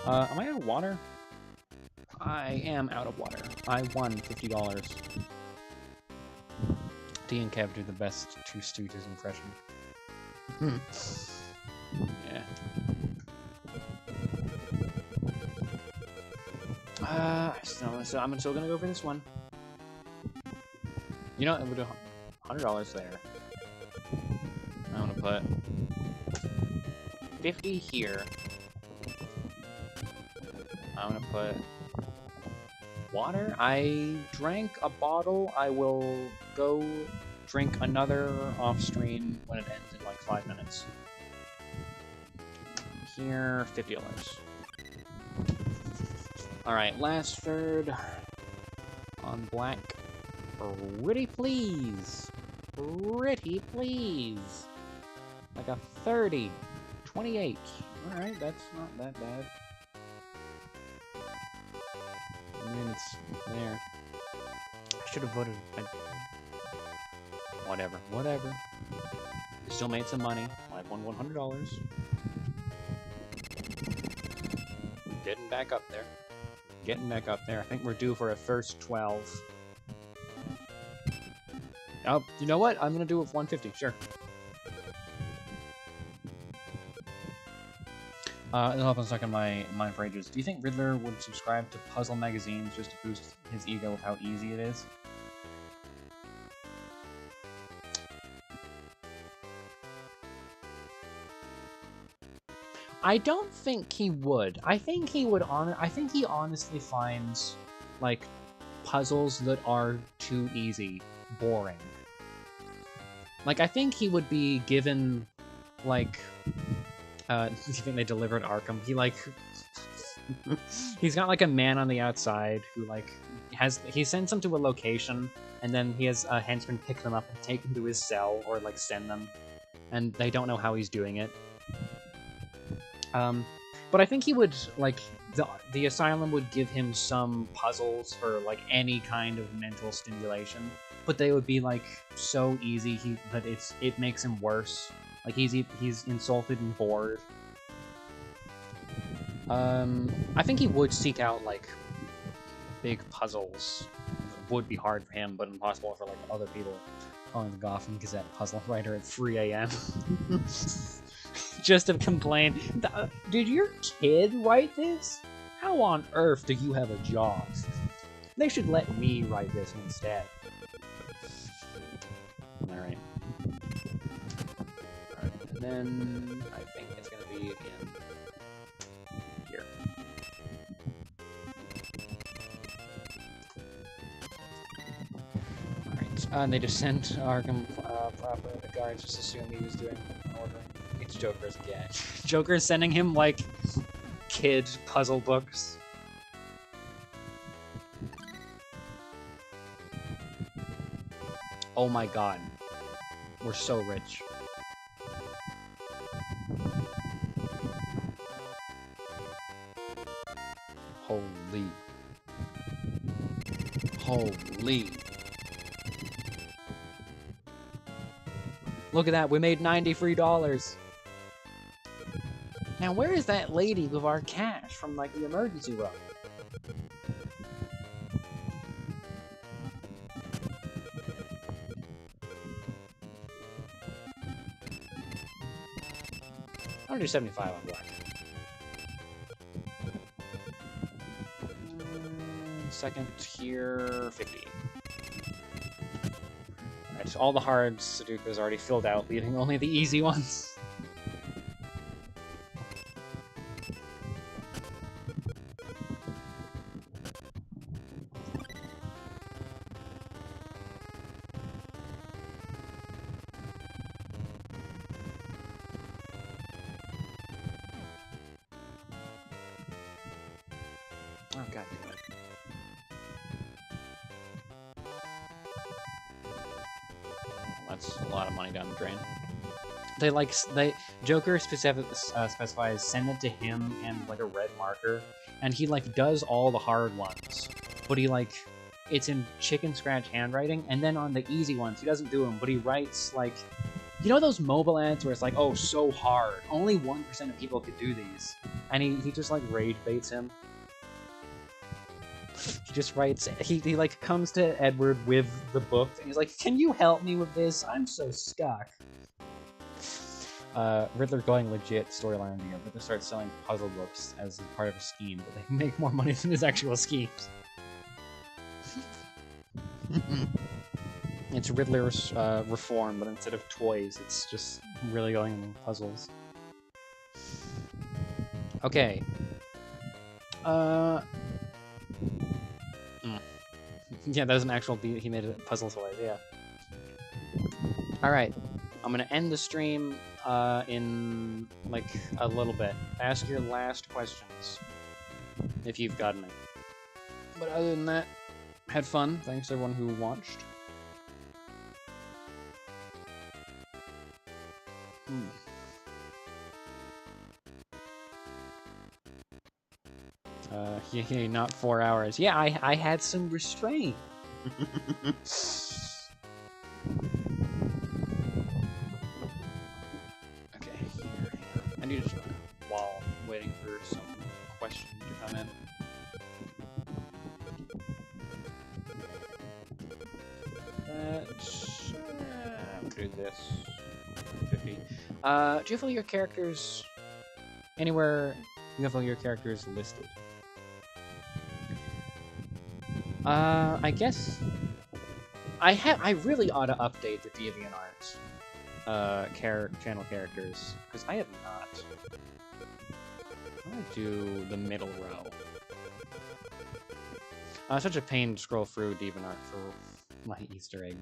B: Am I out of water? I am out of water. I won $50. D and Kev do the best Two Stooges impression. Yeah. So I'm still gonna go for this one. You know, we'll do $100 there. I'm gonna put 50 here. I'm gonna put water. I drank a bottle. I will go drink another off-stream when it ends in like 5 minutes. Here, $50. Alright, last third on black. Pretty please. Pretty please. Like a 30. 28. Alright, that's not that bad. I mean, it's there. I should have voted. Whatever. Whatever. Still made some money. I won $100. Getting back up there. Getting back up there. I think we're due for a first 12. Oh, you know what? I'm gonna do it with 150, sure. It'll help in stuck in my mind for ages. Do you think Riddler would subscribe to puzzle magazines just to boost his ego with how easy it is? I don't think he would. I think he would I think he honestly finds like puzzles that are too easy boring. Like I think he would be given like you think they delivered Arkham? He like he's got like a man on the outside who like he sends them to a location and then he has a henchman pick them up and take them to his cell or like send them, and they don't know how he's doing it. But I think he would, like, the asylum would give him some puzzles for, like, any kind of mental stimulation, but they would be, like, so easy that it makes him worse. Like, he's insulted and bored. I think he would seek out, like, big puzzles. It would be hard for him, but impossible for, like, other people. Calling the Gotham Gazette puzzle writer at 3 a.m. Just to complain. Did your kid write this? How on earth do you have a job? They should let me write this instead. Alright. And then I think it's gonna be in here. Alright. And they just sent Arkham proper the guards just assume he was doing ordering. It's Joker's again. Joker's sending him, like, kid puzzle books. Oh my god. We're so rich. Holy. Holy. Look at that, we made $93. Now, where is that lady with our cash from, like, the emergency room? I'm gonna do 75 on black. Second here, 50. Alright, so all the hard Sudokus already filled out, leaving only the easy ones. Oh, god damn it. That's a lot of money down the drain. Joker specifies send it to him and like a red marker, and he like does all the hard ones, but he like it's in chicken scratch handwriting, and then on the easy ones he doesn't do them, but he writes like, you know those mobile ads where it's like, oh, so hard, only 1% of people could do these, and he just like rage baits him. He just writes, he like comes to Edward with the book, and he's like, can you help me with this? I'm so stuck. Riddler going legit storyline here. Riddler starts selling puzzle books as part of a scheme, but they make more money than his actual schemes. It's Riddler's reform, but instead of toys, it's just really going into puzzles. Okay. Yeah, that was an actual beat. He made a puzzle toy, yeah. Alright. I'm gonna end the stream in, like, a little bit. Ask your last questions, if you've got any. But other than that, had fun. Thanks to everyone who watched. Yeah, not 4 hours. Yeah, I had some restraint. Okay, here. I need to while waiting for some questions to come in. do this. 50. Do you have all your characters anywhere? You have all your characters listed. I guess I really ought to update the DeviantArt channel characters because I have not. I'm gonna do the middle row. Such a pain to scroll through DeviantArt for my Easter egg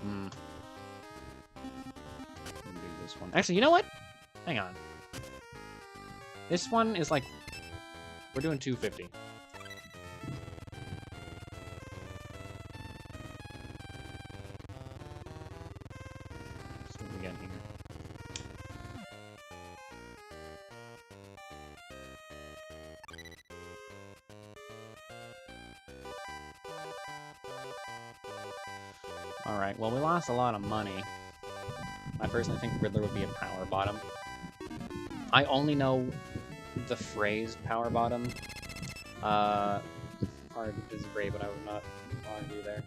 B: Hmm. Do this one. Actually, you know what? Hang on. This one is like we're doing 250. Again here. Alright, well we lost a lot of money. I personally think Riddler would be a power bottom. I only know the phrase power bottom. Hard is great, but I would not argue there.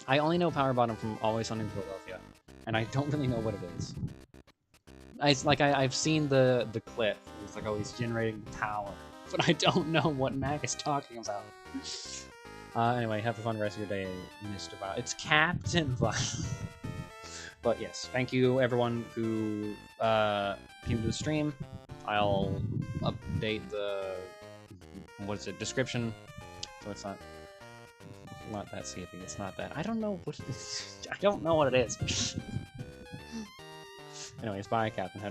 B: I only know power bottom from Always Sunny in Philadelphia, and I don't really know what it is. I've seen the clip. It's like, oh, he's generating the power, but I don't know what Mac is talking about. Anyway, have a fun rest of your day, Mr. Vile. It's Captain Vile. But yes, thank you everyone who came to the stream. I'll update the description, so it's not that CFE. It's not that. I don't know what. I don't know what it is. Anyways, bye, Captain.